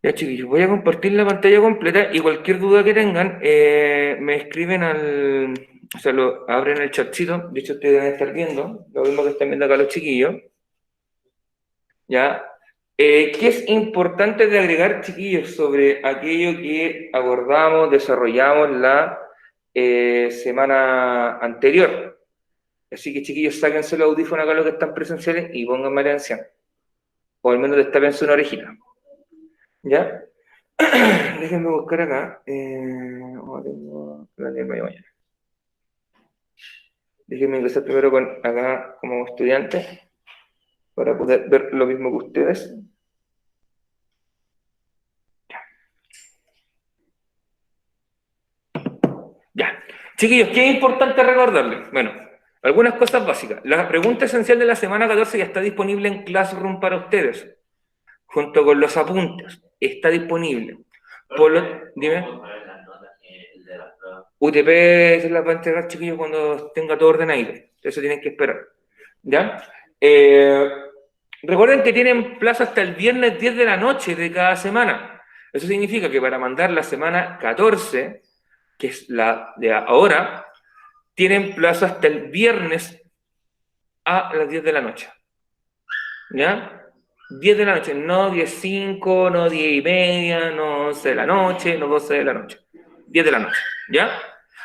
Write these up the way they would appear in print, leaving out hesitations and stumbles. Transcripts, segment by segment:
Ya, chiquillos, voy a compartir la pantalla completa y cualquier duda que tengan, me escriben o sea, lo abren el chatcito. De hecho, ustedes deben estar viendo lo mismo que están viendo acá los chiquillos. ¿Ya? ¿Qué es importante de agregar, chiquillos, sobre aquello que abordamos, desarrollamos la semana anterior? Así que, chiquillos, sáquense los audífonos acá los que están presenciales y pónganme atención. O al menos destapense una orejita. ¿Ya? Déjenme buscar acá. Tengo Daniel Mayo mañana. Déjenme ingresar primero acá como estudiante para poder ver lo mismo que ustedes. Ya. Chiquillos, ¿qué es importante recordarles? Bueno, algunas cosas básicas. La pregunta esencial de la semana 14 ya está disponible en Classroom para ustedes, junto con los apuntes. Está disponible. Dime. UTP se la va a entregar, chiquillos, cuando tenga todo ordenado. Eso tienen que esperar. ¿Ya? Recuerden que tienen plazo hasta el viernes 10 de la noche de cada semana. Eso significa que para mandar la semana 14, que es la de ahora, tienen plazo hasta el viernes a las 10 de la noche. ¿Ya? 10 de la noche, no 10:05, no 10:30, no 11 de la noche, no 12 de la noche. 10 de la noche, ¿ya?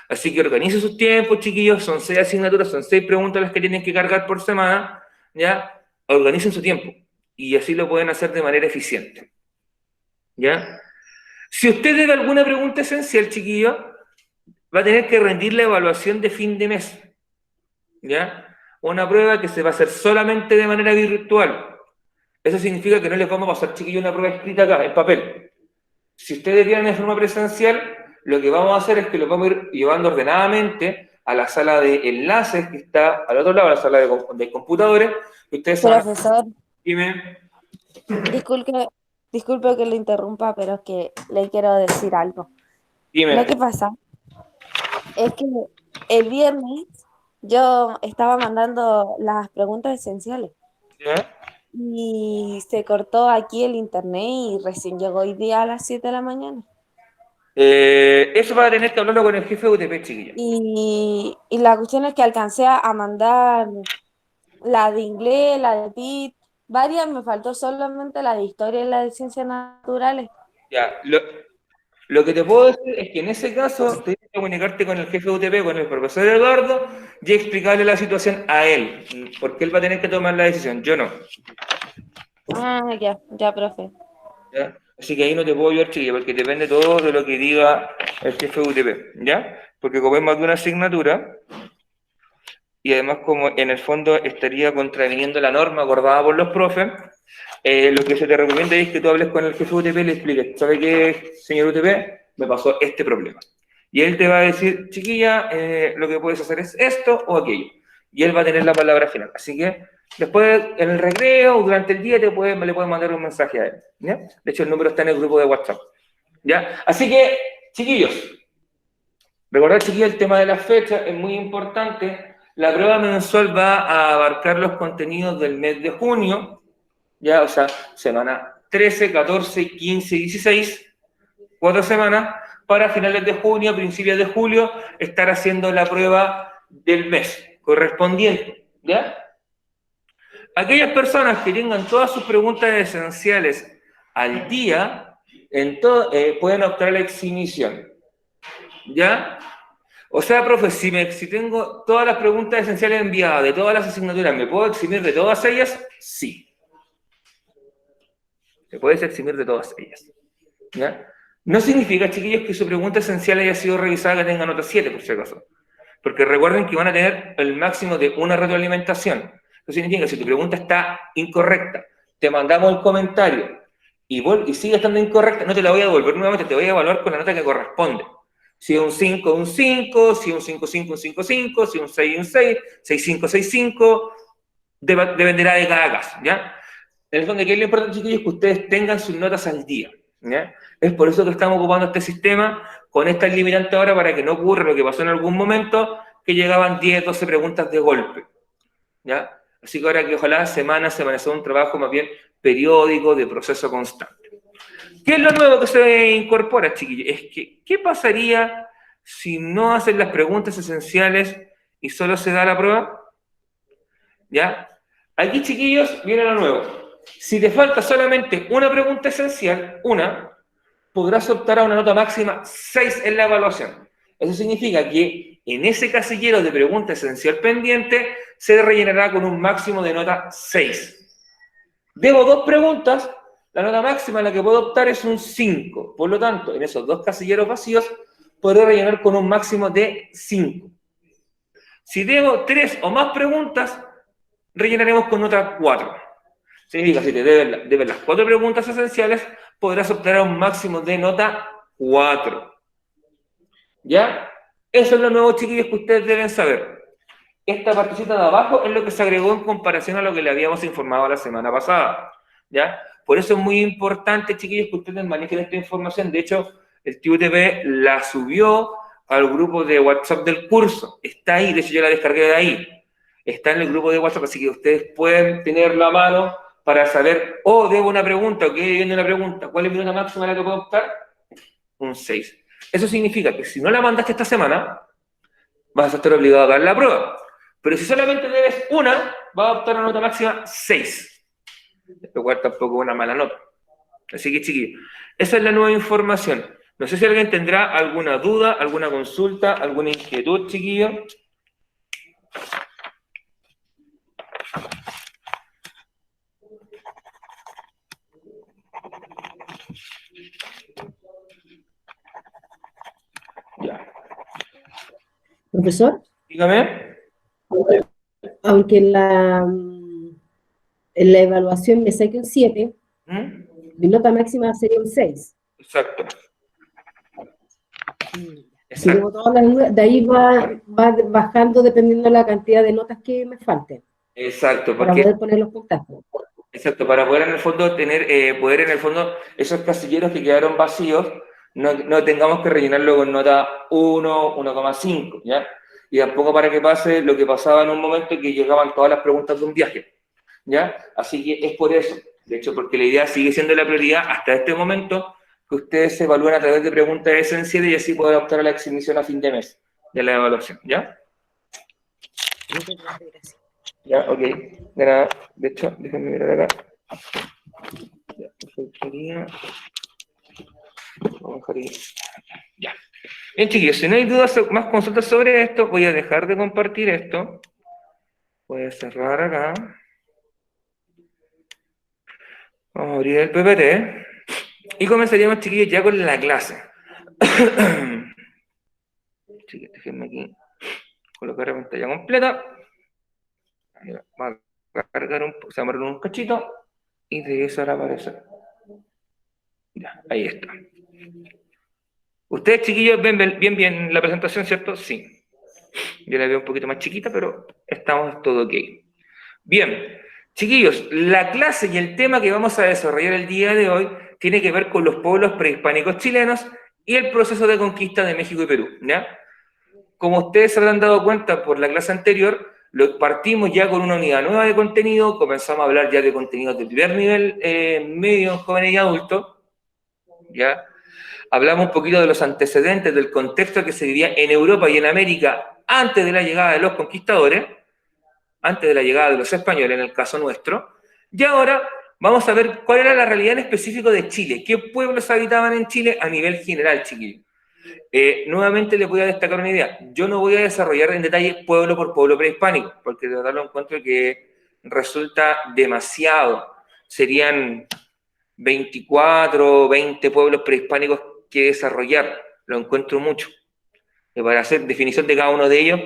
Así que organicen sus tiempos, chiquillos, son 6 asignaturas, son 6 preguntas las que tienen que cargar por semana, ¿ya? Organicen su tiempo y así lo pueden hacer de manera eficiente, ¿ya? Si usted debe alguna pregunta esencial, chiquillo, va a tener que rendir la evaluación de fin de mes, ¿ya? Una prueba que se va a hacer solamente de manera virtual. Eso significa que no les vamos a pasar, chiquillos, una prueba escrita acá, en papel. Si ustedes vienen de forma presencial, lo que vamos a hacer es que los vamos a ir llevando ordenadamente a la sala de enlaces que está al otro lado, la sala de computadores, que ustedes saben. Profesor, Dime, disculpe, disculpe que lo interrumpa, pero es que le quiero decir algo. Lo dime. que pasa es que el viernes yo estaba mandando las preguntas esenciales ¿Ya? y se cortó aquí el internet y recién llegó hoy día a las 7 de la mañana. Eso va a tener que hablarlo con el jefe de UTP, chiquilla. Y la cuestión es que alcancé a mandar la de inglés, la de TIT, varias, me faltó solamente la de historia y la de ciencias naturales. Ya, lo que te puedo decir es que en ese caso tienes que comunicarte con el jefe de UTP, con el profesor Eduardo, y explicarle la situación a él, porque él va a tener que tomar la decisión, yo no. Ah, ya, ya, profe. ¿Ya? Así que ahí no te puedo ayudar, chiquilla, porque depende todo de lo que diga el jefe de UTP, ¿ya? Porque como es más de una asignatura, y además como en el fondo estaría contraviniendo la norma acordada por los profes, lo que se te recomienda es que tú hables con el jefe de UTP y le expliques, ¿sabe qué, señor UTP? Me pasó este problema. Y él te va a decir, chiquilla, lo que puedes hacer es esto o aquello. Y él va a tener la palabra final. Así que después, en el recreo o durante el día, le puedes mandar un mensaje a él. ¿Ya? De hecho, el número está en el grupo de WhatsApp. ¿Ya? Así que, chiquillos, recordad, chiquillos, el tema de las fechas es muy importante. La prueba mensual va a abarcar los contenidos del mes de junio, ya, o sea, semana 13, 14, 15 y 16, 4 semanas, para finales de junio, principios de julio, estar haciendo la prueba del mes correspondiente, ¿ya? Aquellas personas que tengan todas sus preguntas esenciales al día, pueden optar a la exhibición, ¿ya? O sea, profe, si tengo todas las preguntas esenciales enviadas de todas las asignaturas, ¿me puedo eximir de todas ellas? Sí, te puedes eximir de todas ellas, ¿ya? No significa, chiquillos, que su pregunta esencial haya sido revisada, que tenga nota 7, por si acaso. Porque recuerden que van a tener el máximo de una retroalimentación. Eso significa que si tu pregunta está incorrecta, te mandamos el comentario y sigue estando incorrecta, no te la voy a devolver nuevamente, te voy a evaluar con la nota que corresponde. Si es un 5, un 5, si es un 5,5, un 5,5, si es un 6, un 6, 6,5, 6,5, dependerá de cada caso, ¿ya? En el fondo, ¿qué es lo importante, chiquillos? Que ustedes tengan sus notas al día, ¿ya? Es por eso que estamos ocupando este sistema con esta limitante ahora para que no ocurra lo que pasó en algún momento, que llegaban 10, 12 preguntas de golpe, ¿ya? Así que ahora que ojalá semana a semana sea un trabajo más bien periódico, de proceso constante. ¿Qué es lo nuevo que se incorpora, chiquillos? Es que, ¿qué pasaría si no hacen las preguntas esenciales y solo se da la prueba? ¿Ya? Aquí, chiquillos, viene lo nuevo. Si te falta solamente una pregunta esencial, podrás optar a una nota máxima 6 en la evaluación. Eso significa que en ese casillero de pregunta esencial pendiente se rellenará con un máximo de nota 6. Debo 2 preguntas, la nota máxima en la que puedo optar es un 5. Por lo tanto, en esos 2 casilleros vacíos podré rellenar con un máximo de 5. Si debo 3 o más preguntas, rellenaremos con nota 4. Significa, si te deben las 4 preguntas esenciales, podrás optar a un máximo de nota 4. ¿Ya? Eso es lo nuevo, chiquillos, que ustedes deben saber. Esta partecita de abajo es lo que se agregó en comparación a lo que le habíamos informado la semana pasada. ¿Ya? Por eso es muy importante, chiquillos, que ustedes manejen esta información. De hecho, el TUTP la subió al grupo de WhatsApp del curso. Está ahí, de hecho yo la descargué de ahí. Está en el grupo de WhatsApp, así que ustedes pueden tenerlo a mano para saber, debo una pregunta, o viene una pregunta, ¿cuál es mi nota máxima a la que puedo optar? Un 6. Eso significa que si no la mandaste esta semana, vas a estar obligado a dar la prueba. Pero si solamente debes una, vas a optar a una nota máxima 6. Lo cual tampoco es una mala nota. Así que, chiquillos, esa es la nueva información. No sé si alguien tendrá alguna duda, alguna consulta, alguna inquietud, chiquillos. Ya. Profesor, Dígame. aunque en la evaluación me saque un 7, ¿Mm? mi nota máxima sería un 6. Exacto. Si tengo todas las dudas, de ahí va bajando dependiendo de la cantidad de notas que me falten, Exacto, para porque poder poner los puntajes. exacto, para poder en el fondo poder en el fondo esos casilleros que quedaron vacíos, no tengamos que rellenarlo con nota 1, 1,5, ¿ya? Y tampoco para que pase lo que pasaba en un momento que llegaban todas las preguntas de un viaje, ¿ya? Así que es por eso, de hecho, porque la idea sigue siendo la prioridad hasta este momento, que ustedes se evalúen a través de preguntas esenciales y así poder optar a la exhibición a fin de mes de la evaluación, ¿ya? Gracias. Ya, ok. De nada. De hecho, déjenme mirar acá. Ya, perfecto. Vamos a dejar ahí. Ya. Bien, chiquillos, si no hay dudas más consultas sobre esto, voy a dejar de compartir esto. Voy a cerrar acá. Vamos a abrir el PPT. Y comenzaríamos, chiquillos, ya con la clase. Chiquillos, déjenme aquí colocar la pantalla completa. Va a cargar se va a mover un cachito y de eso ahora aparece. Ya, ahí está. Ustedes, chiquillos, ven bien la presentación, ¿cierto? Sí. Yo la veo un poquito más chiquita, pero estamos todo ok. Bien, chiquillos, la clase y el tema que vamos a desarrollar el día de hoy tiene que ver con los pueblos prehispánicos chilenos y el proceso de conquista de México y Perú, ¿ya? Como ustedes se habrán dado cuenta por la clase anterior, partimos ya con una unidad nueva de contenido, comenzamos a hablar ya de contenidos de primer nivel, medio, jóvenes y adultos, ¿ya? Hablamos un poquito de los antecedentes, del contexto que se vivía en Europa y en América antes de la llegada de los conquistadores, antes de la llegada de los españoles, en el caso nuestro. Y ahora vamos a ver cuál era la realidad en específico de Chile, qué pueblos habitaban en Chile a nivel general, chiquillos. Nuevamente les voy a destacar una idea. Yo no voy a desarrollar en detalle pueblo por pueblo prehispánico, porque de verdad lo encuentro que resulta demasiado. Serían 24, 20 pueblos prehispánicos que desarrollar. Lo encuentro mucho. Y para hacer definición de cada uno de ellos,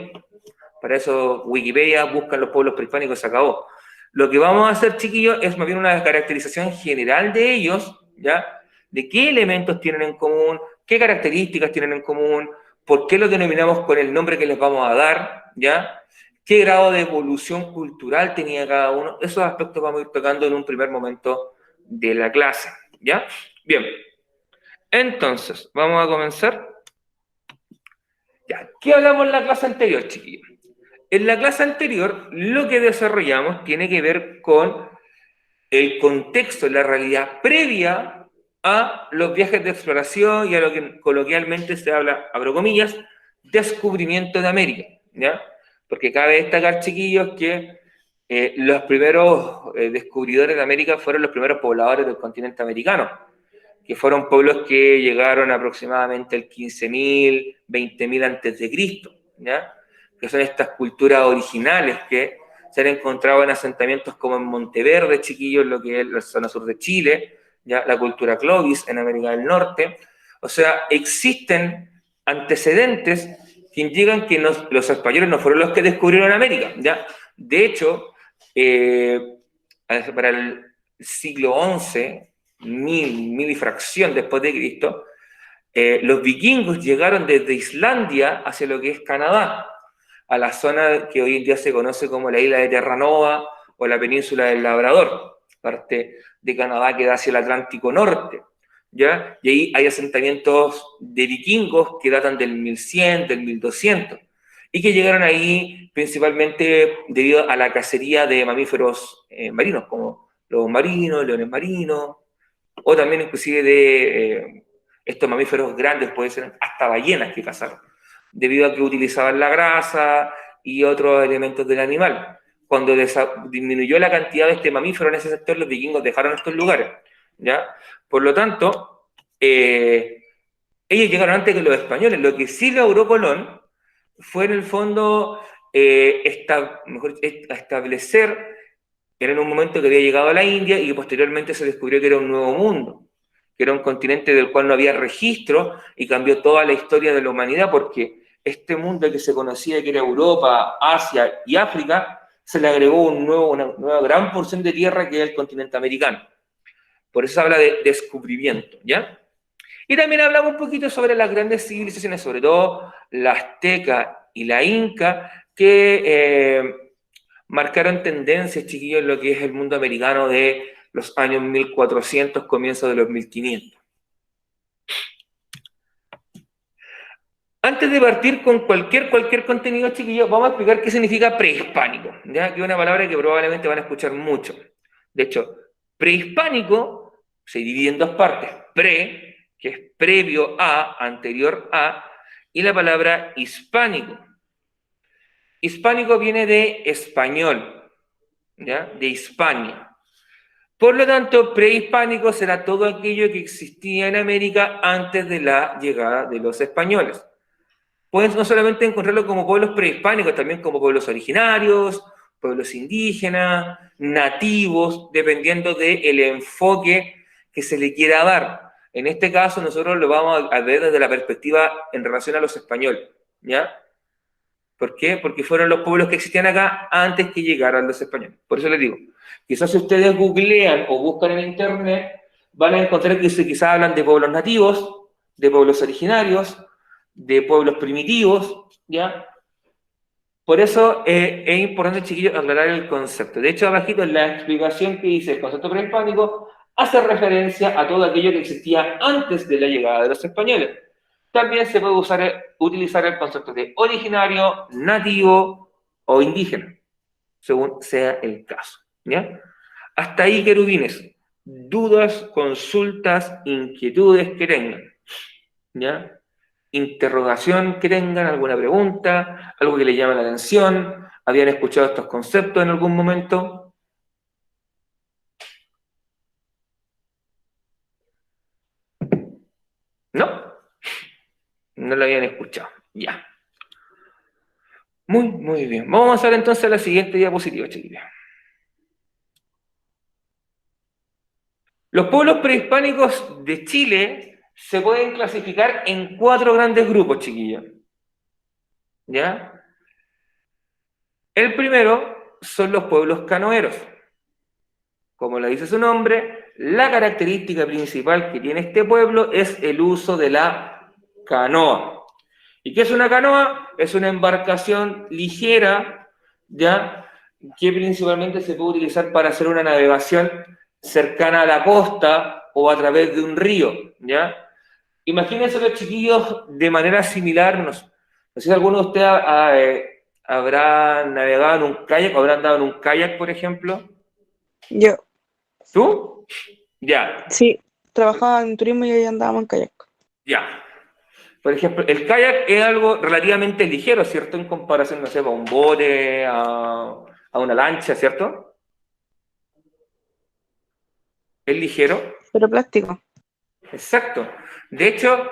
para eso Wikipedia, buscan los pueblos prehispánicos, se acabó. Lo que vamos a hacer, chiquillos, es más bien una caracterización general de ellos, ¿ya? De qué elementos tienen en común, qué características tienen en común, por qué los denominamos con el nombre que les vamos a dar, ¿ya? Qué grado de evolución cultural tenía cada uno. Esos aspectos vamos a ir tocando en un primer momento de la clase, ¿ya? Bien. Entonces, vamos a comenzar. Ya, ¿qué hablamos en la clase anterior, chiquillos? En la clase anterior, lo que desarrollamos tiene que ver con el contexto, la realidad previa a los viajes de exploración y a lo que coloquialmente se habla, abro comillas, descubrimiento de América, ¿ya? Porque cabe destacar, chiquillos, que los primeros descubridores de América fueron los primeros pobladores del continente americano, que fueron pueblos que llegaron aproximadamente el 15.000, 20.000 antes de Cristo, ¿ya? Que son estas culturas originales que se han encontrado en asentamientos como en Monteverde, chiquillos, lo que es la zona sur de Chile, ¿ya? La cultura Clovis en América del Norte. O sea, existen antecedentes que indican que los españoles no fueron los que descubrieron América, ¿ya? De hecho, para el siglo XI, mil y fracción después de Cristo, los vikingos llegaron desde Islandia hacia lo que es Canadá, a la zona que hoy en día se conoce como la isla de Terranova o la península del Labrador, parte de Canadá que da hacia el Atlántico Norte, ¿ya? Y ahí hay asentamientos de vikingos que datan del 1100, del 1200, y que llegaron ahí principalmente debido a la cacería de mamíferos marinos, como lobos marinos, leones marinos, o también inclusive de estos mamíferos grandes, puede ser hasta ballenas que cazaron, debido a que utilizaban la grasa y otros elementos del animal. Cuando disminuyó la cantidad de este mamífero en ese sector, los vikingos dejaron estos lugares, ¿ya? Por lo tanto, ellos llegaron antes que los españoles. Lo que sí logró Colón fue en el fondo establecer, era en un momento que había llegado a la India y que posteriormente se descubrió que era un nuevo mundo, que era un continente del cual no había registro y cambió toda la historia de la humanidad, porque este mundo que se conocía que era Europa, Asia y África, se le agregó una nueva gran porción de tierra que es el continente americano. Por eso se habla de descubrimiento, ¿ya? Y también hablamos un poquito sobre las grandes civilizaciones, sobre todo la azteca y la inca, que marcaron tendencias, chiquillos, en lo que es el mundo americano de los años 1400, comienzos de los 1500. Antes de partir con cualquier contenido, chiquillos, vamos a explicar qué significa prehispánico, ¿ya? Que es una palabra que probablemente van a escuchar mucho. De hecho, prehispánico se divide en dos partes. Pre, que es previo a, anterior a, y la palabra hispánico. Hispánico viene de español, ¿ya? De Hispania. Por lo tanto, prehispánico será todo aquello que existía en América antes de la llegada de los españoles. Pueden no solamente encontrarlo como pueblos prehispánicos, también como pueblos originarios, pueblos indígenas, nativos, dependiendo del enfoque que se le quiera dar. En este caso, nosotros lo vamos a ver desde la perspectiva en relación a los españoles, ¿ya? ¿Por qué? Porque fueron los pueblos que existían acá antes que llegaran los españoles. Por eso les digo, quizás si ustedes googlean o buscan en internet, van a encontrar que quizás hablan de pueblos nativos, de pueblos originarios, de pueblos primitivos, ¿ya? Por eso es importante, chiquillos, aclarar el concepto. De hecho, abajito en la explicación que dice el concepto prehispánico, hace referencia a todo aquello que existía antes de la llegada de los españoles. También se puede utilizar el concepto de originario, nativo o indígena, según sea el caso, ¿ya? Hasta ahí, querubines. Dudas, consultas, inquietudes que tengan, ¿ya? Interrogación que tengan, alguna pregunta, algo que les llame la atención, ¿habían escuchado estos conceptos en algún momento? ¿No? No lo habían escuchado, ya. Muy bien. Vamos a pasar entonces a la siguiente diapositiva, chiquillos. Los pueblos prehispánicos de Chile se pueden clasificar en 4 grandes grupos, chiquillos. ¿Ya? El primero son los pueblos canoeros. Como lo dice su nombre, la característica principal que tiene este pueblo es el uso de la canoa. ¿Y qué es una canoa? Es una embarcación ligera, ¿ya? Que principalmente se puede utilizar para hacer una navegación cercana a la costa o a través de un río, ¿ya? Imagínense los chiquillos de manera similar, no sé si alguno de ustedes habrá navegado en un kayak, o habrá andado en un kayak, por ejemplo. Yo, ¿Tú? Ya. sí. trabajaba en turismo y ahí andábamos en kayak. Ya. Por ejemplo, el kayak es algo relativamente ligero, ¿cierto? En comparación, no sé, a un bote, a una lancha, ¿cierto? Es ligero. Pero plástico. Exacto. De hecho,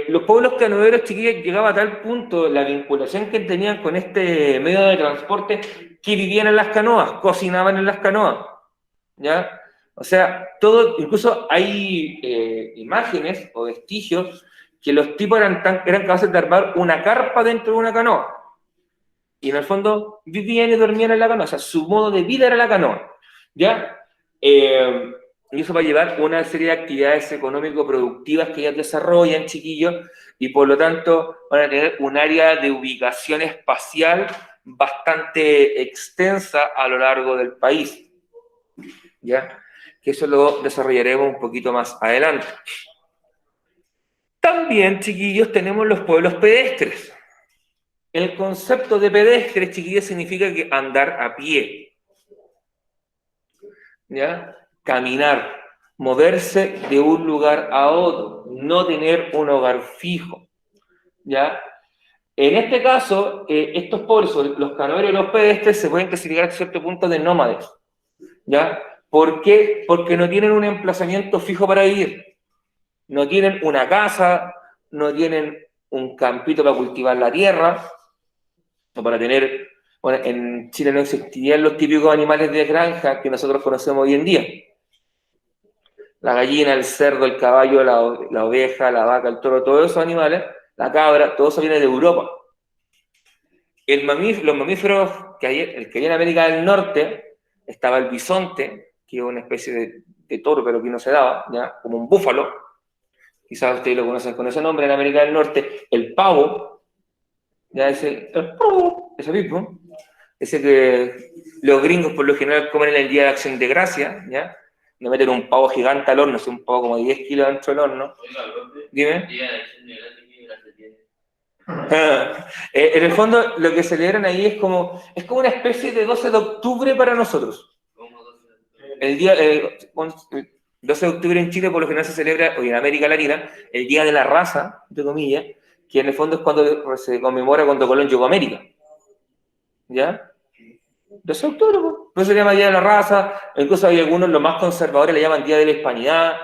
los pueblos canoeros chiquillos llegaba a tal punto la vinculación que tenían con este medio de transporte que vivían en las canoas, cocinaban en las canoas, ¿ya? O sea, todo, incluso hay imágenes o vestigios que los tipos eran capaces de armar una carpa dentro de una canoa. Y en el fondo vivían y dormían en la canoa, o sea, su modo de vida era la canoa, ¿ya? Y eso va a llevar una serie de actividades económico-productivas que ellos desarrollan, chiquillos, y por lo tanto van a tener un área de ubicación espacial bastante extensa a lo largo del país, ¿ya? Que eso lo desarrollaremos un poquito más adelante. También, chiquillos, tenemos los pueblos pedestres. El concepto de pedestre, chiquillos, significa que andar a pie, ¿ya? Caminar, moverse de un lugar a otro, no tener un hogar fijo, ¿ya? En este caso, estos pueblos, los canoeros y los pedestres, se pueden clasificar a cierto punto de nómades, ¿ya? ¿Por qué? Porque no tienen un emplazamiento fijo para vivir, no tienen una casa, no tienen un campito para cultivar la tierra, o para tener, bueno, en Chile no existían los típicos animales de granja que nosotros conocemos hoy en día. La gallina, el cerdo, el caballo, la oveja, la vaca, el toro, todos esos animales, la cabra, todo eso viene de Europa. Los mamíferos que hay, el que hay en América del Norte, estaba el bisonte, que es una especie de toro, pero que no se daba, ¿ya? Como un búfalo, quizás ustedes lo conocen con ese nombre en América del Norte, el pavo, ya ese mismo, ese que los gringos por lo general comen en el Día de Acción de Gracia, ¿ya? No meten un pavo gigante al horno, es un pavo como de 10 kilos dentro del horno. Dime. En el fondo, lo que celebran ahí es como una especie de 12 de octubre para nosotros. El día, 12 de octubre en Chile por lo general se celebra, o en América Latina, el Día de la Raza, entre comillas, que en el fondo es cuando se conmemora cuando Colón llegó a América. ¿Ya? 12 de octubre, pues. Por eso se llama Día de la Raza. Incluso hay algunos, los más conservadores, le llaman Día de la Hispanidad.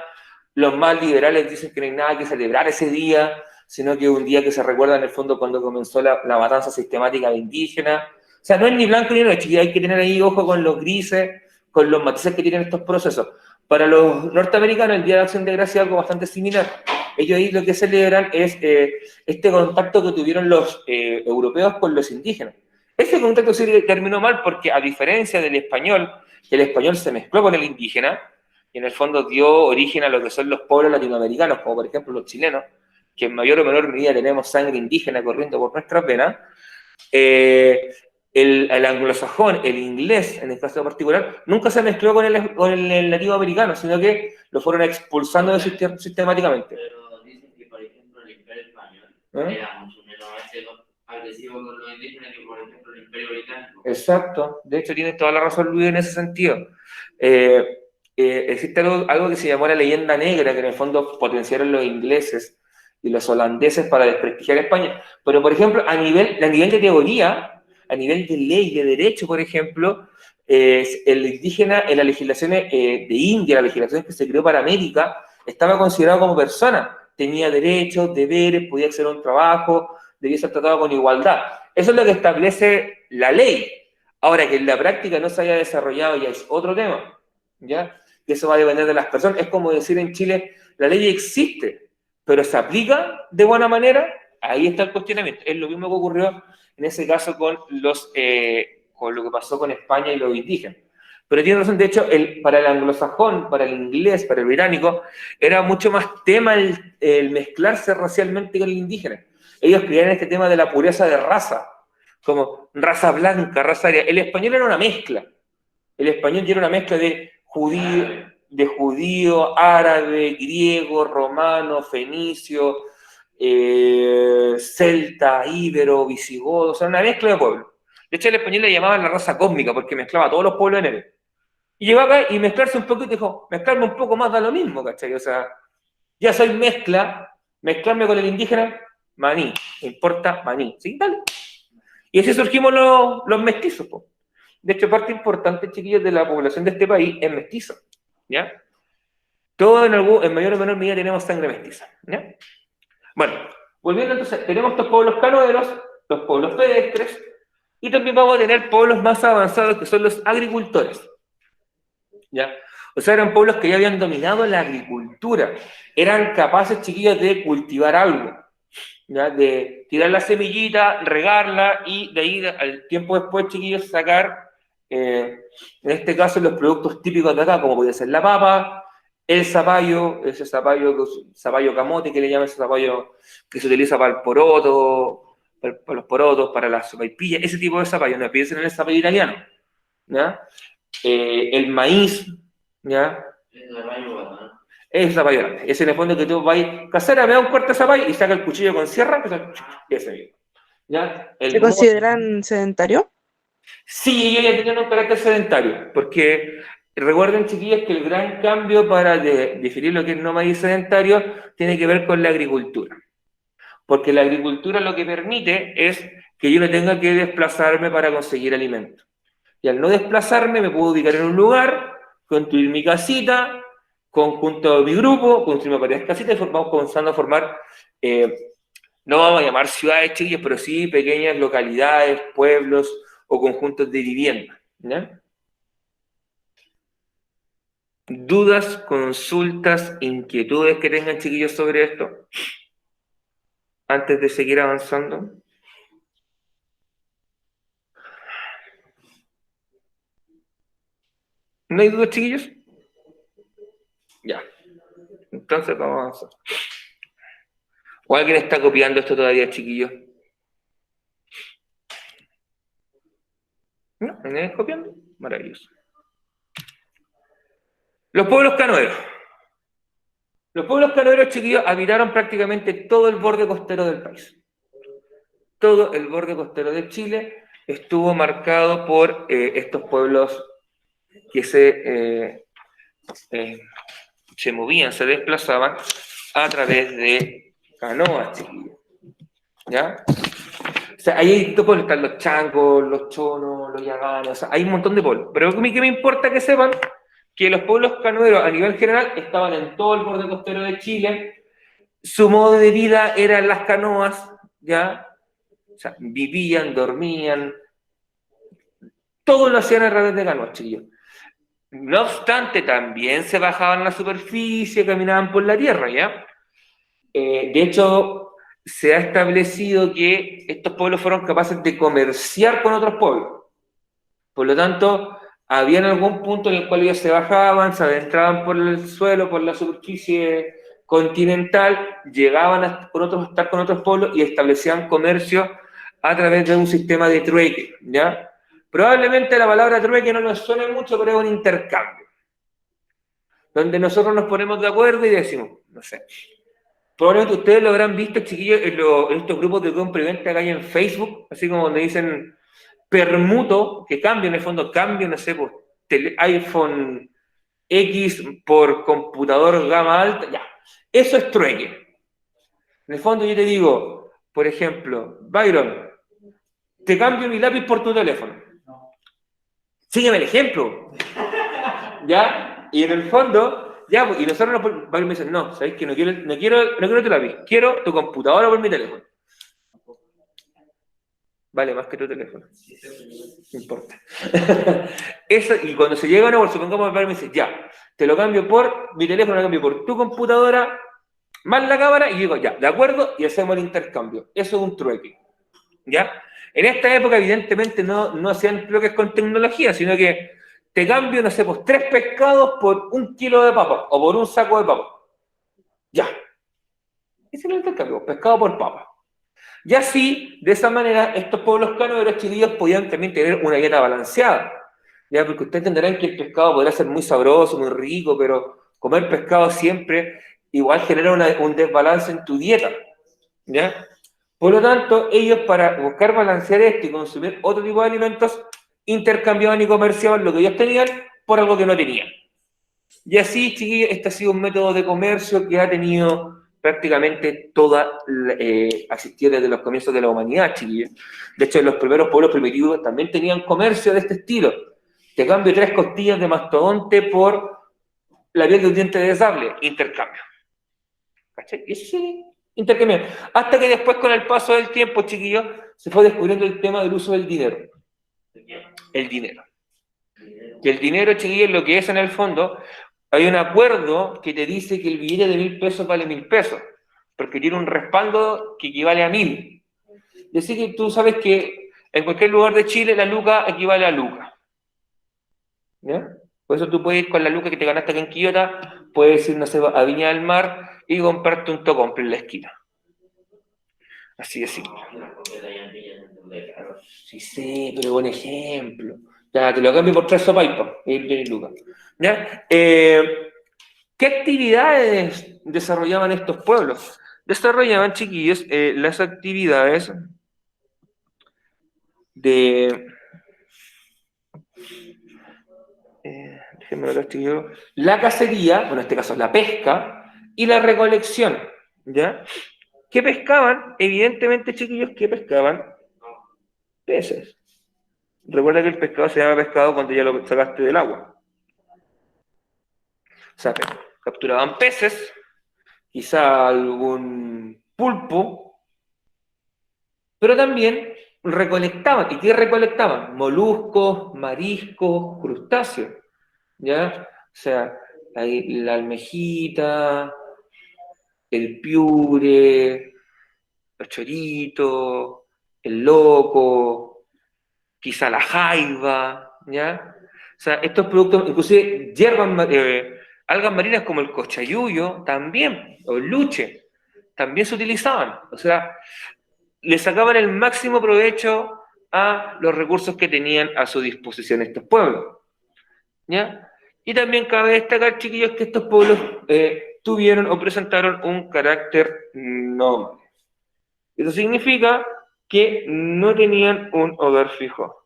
Los más liberales dicen que no hay nada que celebrar ese día, sino que es un día que se recuerda en el fondo cuando comenzó la matanza sistemática de indígenas. O sea, no es ni blanco ni negro, hay que tener ahí ojo con los grises, con los matices que tienen estos procesos. Para los norteamericanos, el Día de Acción de Gracias es algo bastante similar. Ellos ahí lo que celebran es este contacto que tuvieron los europeos con los indígenas. Ese contacto sí terminó mal porque, a diferencia del español, que el español se mezcló con el indígena, y en el fondo dio origen a lo que son los pueblos latinoamericanos, como por ejemplo los chilenos, que en mayor o menor medida tenemos sangre indígena corriendo por nuestras venas. El anglosajón, el inglés, en el caso particular, nunca se mezcló con el nativo americano, sino que lo fueron expulsando sistemáticamente. Pero dicen que, por ejemplo, el Imperio Español era mucho menos agresivo con los indígenas que, por ejemplo, el Imperio Británico. Exacto, de hecho tiene toda la razón Luis en ese sentido. Existe algo que se llamó la leyenda negra, que en el fondo potenciaron los ingleses y los holandeses para desprestigiar a España. Pero, por ejemplo, a nivel de teoría, a nivel de ley, de derecho, por ejemplo, el indígena en las legislaciones de India, las legislaciones que se creó para América, estaba considerado como persona, tenía derechos, deberes, podía hacer un trabajo, debía ser tratado con igualdad. Eso es lo que establece la ley. Ahora, que en la práctica no se haya desarrollado ya es otro tema, ¿ya? Que eso va a depender de las personas. Es como decir en Chile, la ley existe, pero ¿se aplica de buena manera? Ahí está el cuestionamiento. Es lo mismo que ocurrió en ese caso con lo que pasó con España y los indígenas. Pero tiene razón, de hecho, para el anglosajón, para el inglés, para el británico, era mucho más tema el mezclarse racialmente con el indígena. Ellos creían este tema de la pureza de raza, como raza blanca, raza aria. El español era una mezcla. El español era una mezcla de judío, árabe, griego, romano, fenicio, celta, íbero, visigodo, o sea, una mezcla de pueblos. De hecho, el español le llamaban la raza cósmica porque mezclaba a todos los pueblos en él. Y llegó acá y mezclarse un poquito, dijo, mezclarme un poco más da lo mismo, ¿cachai? O sea, ya soy mezcla, mezclarme con el indígena, maní, me importa maní, ¿sí? Dale. Y así surgimos los mestizos, po. De hecho, parte importante, chiquillos, de la población de este país es mestiza, ¿ya? Todos en mayor o menor medida tenemos sangre mestiza, ¿ya? Bueno, volviendo entonces, tenemos estos pueblos canoeros, los pueblos pedestres, y también vamos a tener pueblos más avanzados que son los agricultores, ¿ya? O sea, eran pueblos que ya habían dominado la agricultura, eran capaces, chiquillos, de cultivar algo, ¿ya? De tirar la semillita, regarla, y de ahí, al tiempo después, chiquillos, sacar, en este caso, los productos típicos de acá, como puede ser la papa, el zapallo, ese zapallo camote, que le llaman, ese zapallo que se utiliza para el poroto, para los porotos, para las sopaipillas, ese tipo de zapallo, no piensen en el zapallo italiano, ¿ya? El maíz, ¿ya? Es de rayo, ¿verdad? Es zapallo grande. Ese en el fondo que tú vas casera, me da un cuarto de zapallo y saca el cuchillo con sierra, ese mismo. ¿Ya? ¿Se consideran sedentarios? Sí, ellos ya tenían un carácter sedentario, porque recuerden, chiquillas, que el gran cambio para definir lo que es nómada y sedentario tiene que ver con la agricultura. Porque la agricultura lo que permite es que yo no tenga que desplazarme para conseguir alimento. Y al no desplazarme me puedo ubicar en un lugar, construir mi casita, junto a mi grupo, construir varias casitas y vamos comenzando a formar, no vamos a llamar ciudades, chiquillas, pero sí pequeñas localidades, pueblos o conjuntos de vivienda, ¿ya? ¿Dudas, consultas, inquietudes que tengan, chiquillos, sobre esto? Antes de seguir avanzando. ¿No hay dudas, chiquillos? Ya. Entonces vamos a avanzar. ¿O alguien está copiando esto todavía, chiquillos? ¿No? ¿Nadie está copiando? Maravilloso. Los pueblos canoeros. Los pueblos canoeros, chiquillos, habitaron prácticamente todo el borde costero del país. Todo el borde costero de Chile estuvo marcado por estos pueblos que se movían, se desplazaban a través de canoas, chiquillos. ¿Ya? O sea, ahí hay distintos pueblos, están los chancos, los chonos, los yaganos, o sea, hay un montón de pueblos. Pero a mí que me importa que sepan que los pueblos canoeros a nivel general estaban en todo el borde costero de Chile, su modo de vida eran las canoas, ¿ya? O sea, vivían, dormían, todo lo hacían a través de canoas, chiquillos. No obstante, también se bajaban a la superficie, caminaban por la tierra, ¿ya? De hecho, se ha establecido que estos pueblos fueron capaces de comerciar con otros pueblos. Por lo tanto, había en algún punto en el cual ellos se bajaban, se adentraban por el suelo, por la superficie continental, llegaban a estar con otros pueblos y establecían comercio a través de un sistema de trueque, ¿ya? Probablemente la palabra trueque no nos suene mucho, pero es un intercambio, donde nosotros nos ponemos de acuerdo y decimos, no sé, probablemente ustedes lo habrán visto, chiquillos, en estos grupos de compra y venta que hay en Facebook, así como donde dicen permuto, que cambio, en el fondo cambio, no sé, por iPhone X por computador gama alta, ya, eso es trueque. En el fondo yo te digo, por ejemplo, Byron, te cambio mi lápiz por tu teléfono. Sígueme el ejemplo. ¿Ya? Y en el fondo, ya, y nosotros Byron me dice, no, ¿sabes qué? No quiero tu lápiz, quiero tu computadora por mi teléfono. Vale más que tu teléfono. No importa. Eso, y cuando se llega a una, supongamos, me dice, ya, te lo cambio por mi teléfono, lo cambio por tu computadora, más la cámara, y digo, ya, de acuerdo, y hacemos el intercambio. Eso es un trueque. ¿Ya? En esta época, evidentemente, no hacían trueques con tecnología, sino que te cambio, no sé, pues 3 pescados por 1 kilo de papa, o por un saco de papa. Ya. Ese es el intercambio, pescado por papa. Y así, de esa manera, estos pueblos canoeros chiquillos podían también tener una dieta balanceada. ¿Ya? Porque ustedes entenderán que el pescado podrá ser muy sabroso, muy rico, pero comer pescado siempre igual genera un desbalance en tu dieta. ¿Ya? Por lo tanto, ellos para buscar balancear esto y consumir otro tipo de alimentos, intercambiaban y comerciaban lo que ellos tenían por algo que no tenían. Y así, chiquillos, este ha sido un método de comercio que ha tenido prácticamente asistido desde los comienzos de la humanidad, chiquillos. De hecho, los primeros pueblos primitivos también tenían comercio de este estilo. Te cambio 3 costillas de mastodonte por la piel de un diente de sable, intercambio. ¿Cachai? Y eso sí, intercambio. Hasta que después, con el paso del tiempo, chiquillos, se fue descubriendo el tema del uso del dinero. El dinero. Que el dinero, chiquillos, lo que es en el fondo, hay un acuerdo que te dice que el billete de 1000 pesos vale 1000 pesos, porque tiene un respaldo que equivale a 1000. Es decir, que tú sabes que en cualquier lugar de Chile la luca equivale a luca. ¿Ya? Por eso tú puedes ir con la luca que te ganaste aquí en Quillota, puedes ir, no sé, a Viña del Mar y comprarte un tocomple en la esquina. Así de simple. Sí, sí, pero buen ejemplo. Ya, te lo cambio por 3 sopaipos y lucas. ¿Ya? ¿Qué actividades desarrollaban estos pueblos? Desarrollaban, chiquillos, las actividades de... déjenme notar, chiquillos. La cacería, bueno, en este caso la pesca, y la recolección. ¿Ya? ¿Qué pescaban? Evidentemente, chiquillos, ¿qué pescaban? Peces. Recuerda que el pescado se llama pescado cuando ya lo sacaste del agua. O sea, capturaban peces, quizá algún pulpo, pero también recolectaban. ¿Y qué recolectaban? Moluscos, mariscos, crustáceos. ¿Ya? O sea, la almejita, el piure, los choritos, el loco, quizá la jaiba, ¿ya? O sea, estos productos, inclusive hierbas, algas marinas como el cochayuyo, también, o el luche, también se utilizaban. O sea, le sacaban el máximo provecho a los recursos que tenían a su disposición estos pueblos, ¿ya? Y también cabe destacar, chiquillos, que estos pueblos tuvieron o presentaron un carácter nómade. Eso significa que no tenían un hogar fijo.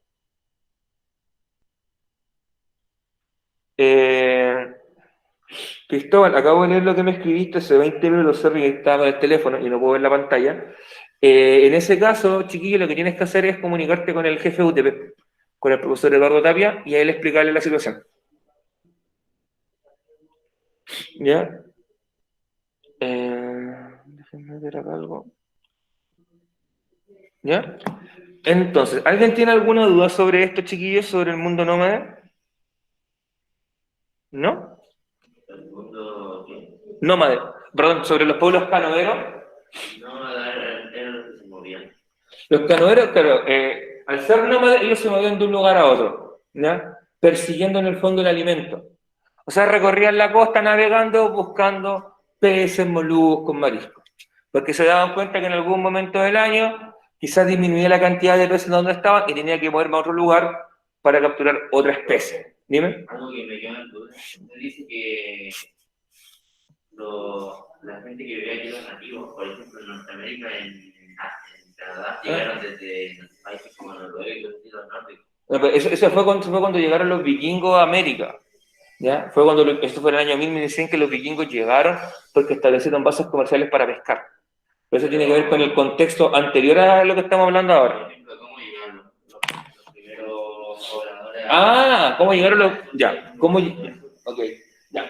Cristóbal, acabo de leer lo que me escribiste hace 20 minutos, sorry, que estaba en el teléfono y no puedo ver la pantalla. En ese caso, chiquillo, lo que tienes que hacer es comunicarte con el jefe UTP, con el profesor Eduardo Tapia, y a él explicarle la situación. ¿Ya? Déjenme ver acá algo. ¿Ya? Entonces, ¿alguien tiene alguna duda sobre esto, chiquillos, sobre el mundo nómade? ¿No? ¿El mundo qué? Nómade. Perdón, sobre los pueblos canoeros. No, eran los que se movían. Los canoeros, claro, al ser nómades, ellos se movían de un lugar a otro, ¿ya? Persiguiendo en el fondo el alimento. O sea, recorrían la costa navegando, buscando peces, moluscos, mariscos. Porque se daban cuenta que en algún momento del año quizás disminuía la cantidad de peces donde estaban y tenía que moverme a otro lugar para capturar otra especie. Dime. Algo que me queda en duda. Usted dice que la gente que vivía aquí, los nativos, por ejemplo, en Norteamérica, en Canadá, llegaron desde países como Noruega y los nórdicos. No, pero eso fue cuando llegaron los vikingos a América. ¿Ya? Fue cuando, esto fue en el año 1100 que los vikingos llegaron porque establecieron bases comerciales para pescar. Pero eso tiene que ver con el contexto anterior a lo que estamos hablando ahora. Por ejemplo, ¿cómo llegaron los primeros pobladores? ¿Cómo llegaron los...? Ya, ¿cómo...? Ok, ya.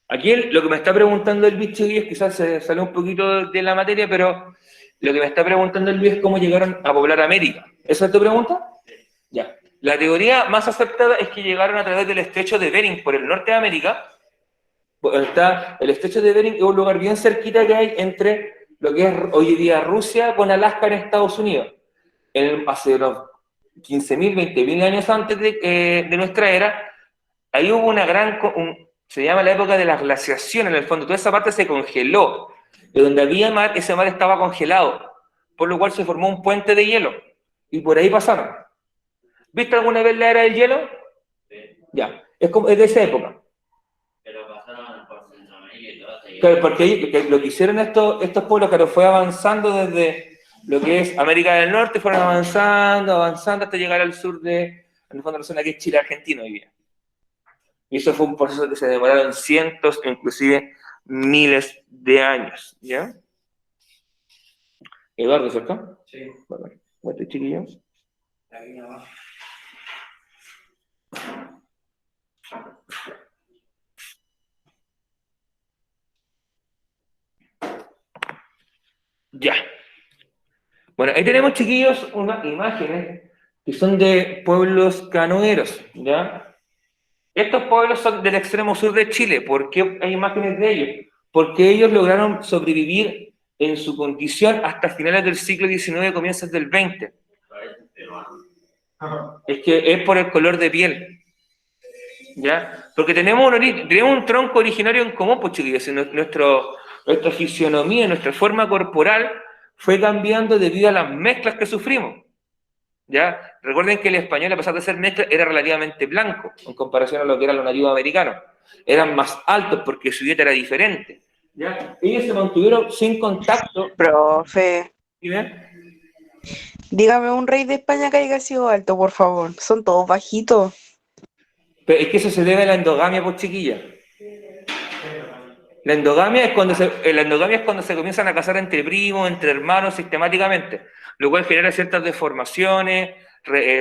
Aquí lo que me está preguntando el bicho es, quizás se sale un poquito de la materia, pero lo que me está preguntando el Luis es cómo llegaron a poblar América. ¿Esa es tu pregunta? Ya. La teoría más aceptada es que llegaron a través del estrecho de Bering por el norte de América. Está el estrecho de Bering, es un lugar bien cerquita que hay entre lo que es hoy día Rusia con Alaska en Estados Unidos. Hace unos 15.000, 20.000 años antes de nuestra era, ahí hubo una gran... se llama la época de la glaciación, en el fondo. Toda esa parte se congeló. De donde había mar, ese mar estaba congelado. Por lo cual se formó un puente de hielo. Y por ahí pasaron. ¿Viste alguna vez la era del hielo? Sí. Ya. Es de esa época. Pero pasaron por Centroamérica y todo hasta llegar. Claro, porque lo que hicieron estos pueblos, claro, fue avanzando desde lo que es América del Norte, fueron avanzando hasta llegar al sur de, en el fondo, la zona que es Chile, Argentina hoy día. Y eso fue un proceso que se demoraron cientos, inclusive miles de años, ¿ya? Eduardo, ¿cierto? Sí. Bueno, chiquillos. Aquí abajo. Ya. Bueno, ahí tenemos, chiquillos, unas imágenes que son de pueblos canoeros, ¿ya? Estos pueblos son del extremo sur de Chile. ¿Por qué hay imágenes de ellos? Porque ellos lograron sobrevivir en su condición hasta finales del siglo XIX, comienzos del XX. Es que es por el color de piel, ¿ya? Porque tenemos un tronco originario en común, pues chiquillos, nuestra fisionomía, nuestra forma corporal fue cambiando debido a las mezclas que sufrimos, ¿ya? Recuerden que el español, a pesar de ser mezcla, era relativamente blanco en comparación a lo que eran los nativos americanos. Eran más altos porque su dieta era diferente, ¿ya? Ellos se mantuvieron sin contacto. Profe, ¿Sí ven? dígame un rey de España que haya sido alto, por favor. Son todos bajitos. Pero es que eso se debe a la endogamia, pues chiquilla. La endogamia es cuando se comienzan a casar entre primos, entre hermanos sistemáticamente, lo cual genera ciertas deformaciones,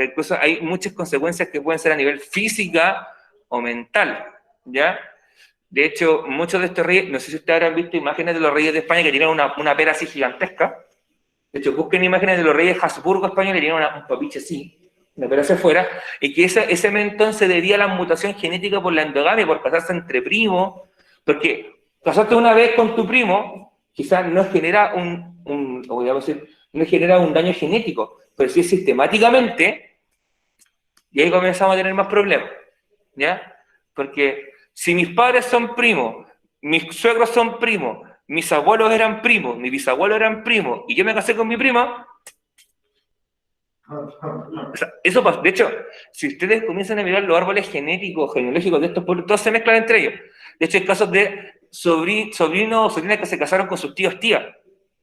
incluso hay muchas consecuencias que pueden ser a nivel física o mental, ¿ya? De hecho, muchos de estos reyes, no sé si ustedes habrán visto imágenes de los reyes de España que tienen una pera así gigantesca. De hecho, busquen imágenes de los reyes Habsburgo españoles que tienen un papiche así, una pera hacia afuera, y que ese mentón se debía a la mutación genética por la endogamia, por casarse entre primos, porque casarte una vez con tu primo, quizás no genera no genera un daño genético, pero si es sistemáticamente, y ahí comenzamos a tener más problemas, ¿ya? Porque si mis padres son primos, mis suegros son primos, mis abuelos eran primos, mis bisabuelos eran primos, y yo me casé con mi prima, o sea, eso pasa. De hecho, si ustedes comienzan a mirar los árboles genéticos, genealógicos de estos pueblos, todos se mezclan entre ellos. De hecho, hay casos de sobrinos o sobrinas que se casaron con sus tíos tías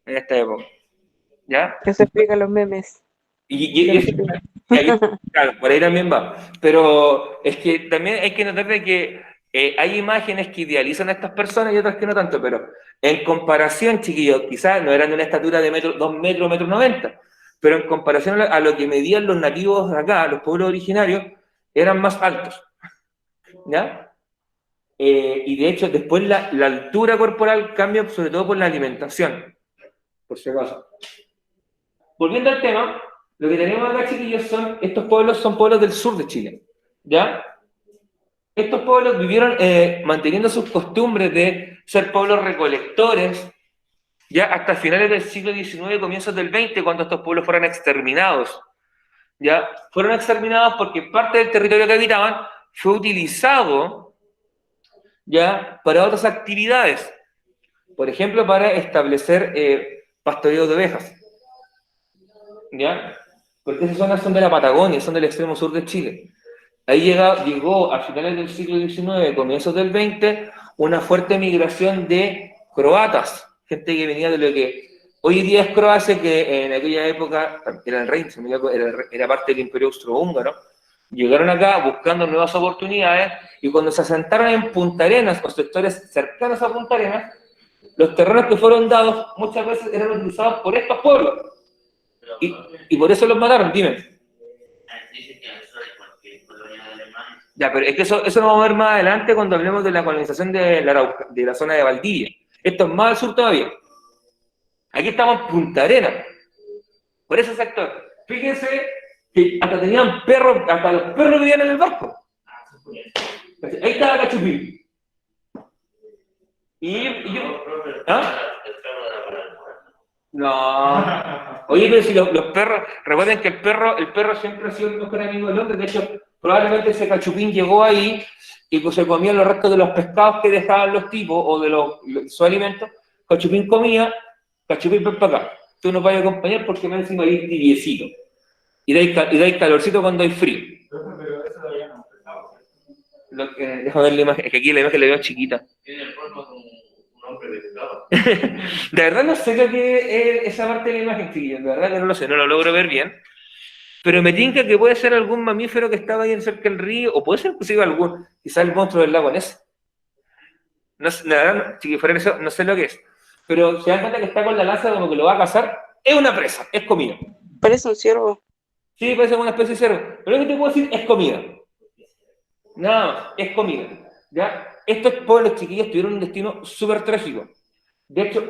en esta época, ¿ya? Eso explica los memes. Claro, por ahí también va. Pero es que también hay que notar de que hay imágenes que idealizan a estas personas y otras que no tanto, pero en comparación, chiquillos, quizás no eran de una estatura de 2 metros, 1,90 m, pero en comparación a lo que medían los nativos de acá, los pueblos originarios, eran más altos, ¿ya? Y de hecho, después la altura corporal cambia sobre todo por la alimentación, por si acaso. Volviendo al tema, lo que tenemos acá, chiquillos, estos pueblos son pueblos del sur de Chile, ¿ya? Estos pueblos vivieron manteniendo sus costumbres de ser pueblos recolectores, ya hasta finales del siglo XIX, comienzos del XX, cuando estos pueblos fueron exterminados, ¿ya? Fueron exterminados porque parte del territorio que habitaban fue utilizado, ¿ya?, para otras actividades, por ejemplo, para establecer pastoreo de ovejas, ¿ya? Porque esas zonas son de la Patagonia, son del extremo sur de Chile. Ahí llegó a finales del siglo XIX, comienzos del XX, una fuerte migración de croatas, gente que venía de lo que hoy día es Croacia, que en aquella época era el Reino, era parte del Imperio Austrohúngaro. Llegaron acá buscando nuevas oportunidades y cuando se asentaron en Punta Arenas o sectores cercanos a Punta Arenas, los terrenos que fueron dados muchas veces eran utilizados por estos pueblos. Y por eso los mataron, dime. Ya, pero es que eso lo vamos a ver más adelante cuando hablemos de la colonización de la zona de Valdivia. Esto es más al sur todavía. Aquí estamos en Punta Arenas, por ese sector. Fíjense que hasta tenían perros, hasta los perros vivían en el barco. Ahí estaba Cachupín. Y yo... ¿Ah? No. Oye, pero si los perros... Recuerden que el perro siempre ha sido el mejor amigo del hombre. De hecho, probablemente ese Cachupín llegó ahí y pues se comía los restos de los pescados que dejaban los tipos o de su alimento. Cachupín comía, Cachupín, ven para acá. Tú nos vas a acompañar porque me encima ahí tibiecito. Y dais calorcito cuando hay frío. Pero eso todavía no empezamos. Déjame ver la imagen, es que aquí la imagen la veo chiquita. Tiene el forma como un hombre de pescado. De verdad no sé lo que es esa parte de la imagen, chiquillos. De verdad que no lo sé, no lo logro ver bien. Pero me tinca que puede ser algún mamífero que estaba ahí cerca del río, o puede ser inclusive algún, quizás el monstruo del lago Ness. No sé, la verdad, si fuera eso, no sé lo que es. Pero se dan cuenta que está con la lanza como que lo va a cazar, es una presa, es comida. Parece un ciervo. Sí, parece una especie de cerdo. Pero lo que te puedo decir es comida. Nada más, es comida. ¿Ya? Estos pueblos chiquillos tuvieron un destino súper trágico. De hecho,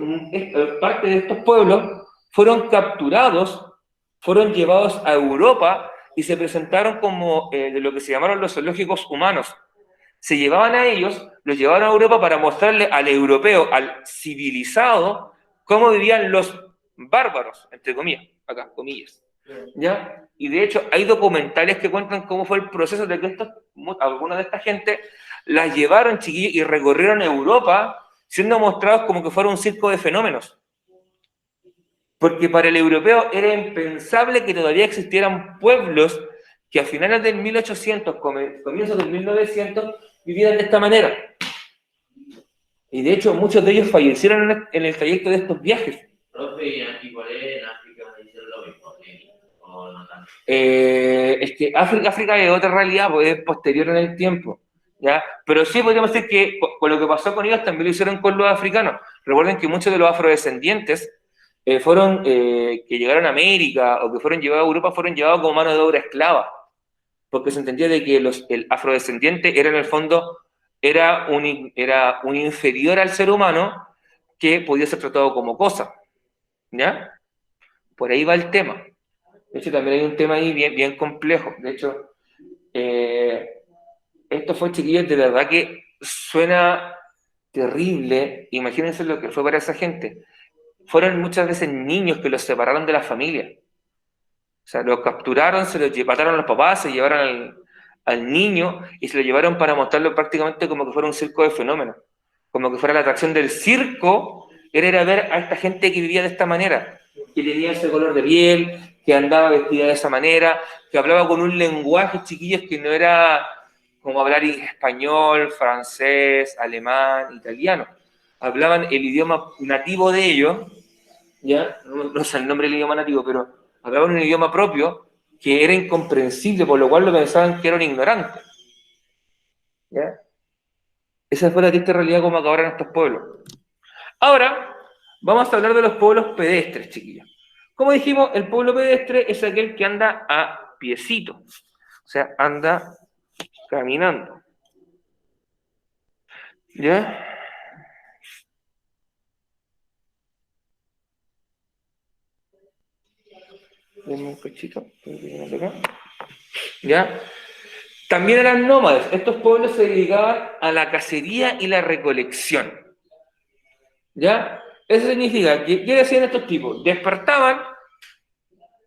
parte de estos pueblos fueron capturados, fueron llevados a Europa y se presentaron como de lo que se llamaron los zoológicos humanos. Se llevaban a ellos, los llevaban a Europa para mostrarle al europeo, al civilizado, cómo vivían los bárbaros, entre comillas, acá, comillas. ¿Ya? Y de hecho hay documentales que cuentan cómo fue el proceso de que algunas de esta gente las llevaron, chiquillos, y recorrieron Europa siendo mostrados como que fuera un circo de fenómenos. Porque para el europeo era impensable que todavía existieran pueblos que a finales del 1800, comienzos del 1900, vivían de esta manera. Y de hecho muchos de ellos fallecieron en el trayecto de estos viajes. Profe, y igual en África hicieron lo mismo, o no tanto. Es que África es otra realidad, pues es posterior en el tiempo, ¿ya? Pero sí podríamos decir que con lo que pasó con ellos también lo hicieron con los africanos. Recuerden que muchos de los afrodescendientes que llegaron a América o que fueron llevados a Europa fueron llevados como mano de obra esclava, porque se entendía de que el afrodescendiente era en el fondo era un inferior al ser humano que podía ser tratado como cosa, ¿ya? Por ahí va el tema. De hecho, también hay un tema ahí bien, bien complejo. De hecho, esto fue, chiquillos, de verdad que suena terrible. Imagínense lo que fue para esa gente. Fueron muchas veces niños que los separaron de la familia. O sea, los capturaron, se los mataron a los papás, se llevaron al niño y se lo llevaron para mostrarlo prácticamente como que fuera un circo de fenómenos. Como que fuera la atracción del circo, era ir a ver a esta gente que vivía de esta manera, que tenía ese color de piel, que andaba vestida de esa manera, que hablaba con un lenguaje, chiquillos, que no era como hablar español, francés, alemán, italiano. Hablaban el idioma nativo de ellos, ¿ya? No sé el nombre del idioma nativo, pero hablaban un idioma propio que era incomprensible, por lo cual lo pensaban que eran ignorantes. ¿Ya? Esa fue la triste realidad como acabaron estos pueblos. Ahora, vamos a hablar de los pueblos pedestres, chiquillos. Como dijimos, el pueblo pedestre es aquel que anda a piecito, o sea, anda caminando. ¿Ya? Denme un cachito. ¿Ya? También eran nómades. Estos pueblos se dedicaban a la cacería y la recolección. ¿Ya? Eso significa que, ¿qué hacían estos tipos? Despertaban,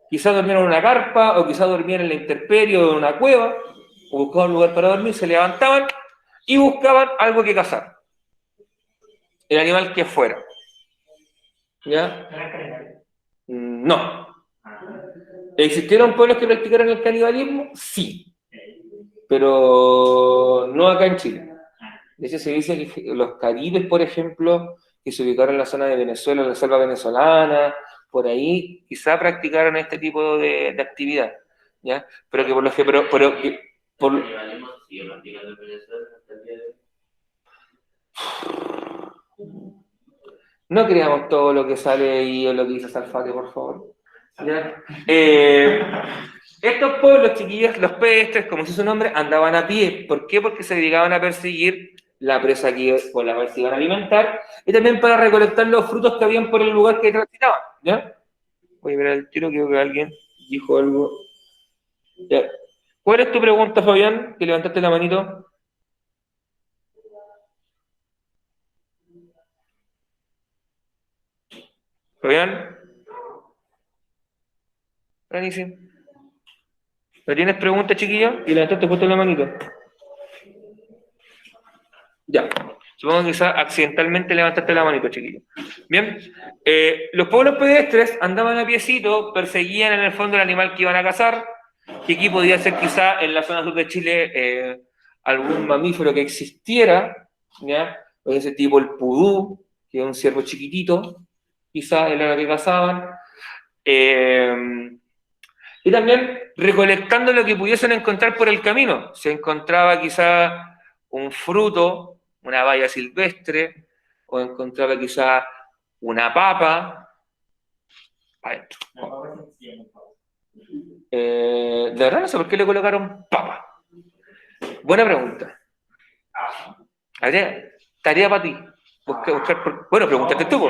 quizás dormían en una carpa, o quizás dormían en la intemperie o en una cueva, o buscaban un lugar para dormir, se levantaban y buscaban algo que cazar. El animal que fuera. ¿Ya? No. ¿Existieron pueblos que practicaran el canibalismo? Sí. Pero no acá en Chile. De hecho, se dice que los caribes, por ejemplo, que se ubicaron en la zona de Venezuela, en la selva venezolana, por ahí, quizá practicaron este tipo de actividad, ¿ya? Pero que por lo que... por... El canibalismo sigue practicando en Venezuela hasta el día de hoy. No creamos todo lo que sale ahí o lo que dice Salfate, por favor. ¿Ya? Estos pueblos, chiquillos, los pedestres, como dice su nombre, andaban a pie. ¿Por qué? Porque se dedicaban a perseguir la presa con la cual se iban a alimentar y también para recolectar los frutos que habían por el lugar que transitaban. ¿Ya? Voy a ver el tiro, creo que alguien dijo algo. ¿Ya? ¿Cuál es tu pregunta, Fabián? Que levantaste la manito. Fabián. Buenísimo. ¿No tienes preguntas, chiquillo? Y levantaste justo la manito. Ya. Supongo que quizás accidentalmente levantaste la manito, chiquillo. Bien. Los pueblos pedestres andaban a piecito, perseguían en el fondo el animal que iban a cazar, que aquí podía ser quizá en la zona sur de Chile algún mamífero que existiera, ¿ya? O ese tipo el pudú, que es un ciervo chiquitito, quizá era lo que cazaban. Y también recolectando lo que pudiesen encontrar por el camino. Se encontraba quizá un fruto, una baya silvestre, o encontraba quizá una papa. Adentro. De verdad no sé por qué le colocaron papa. Buena pregunta. Tarea para ti. Bueno, pregúntate tú.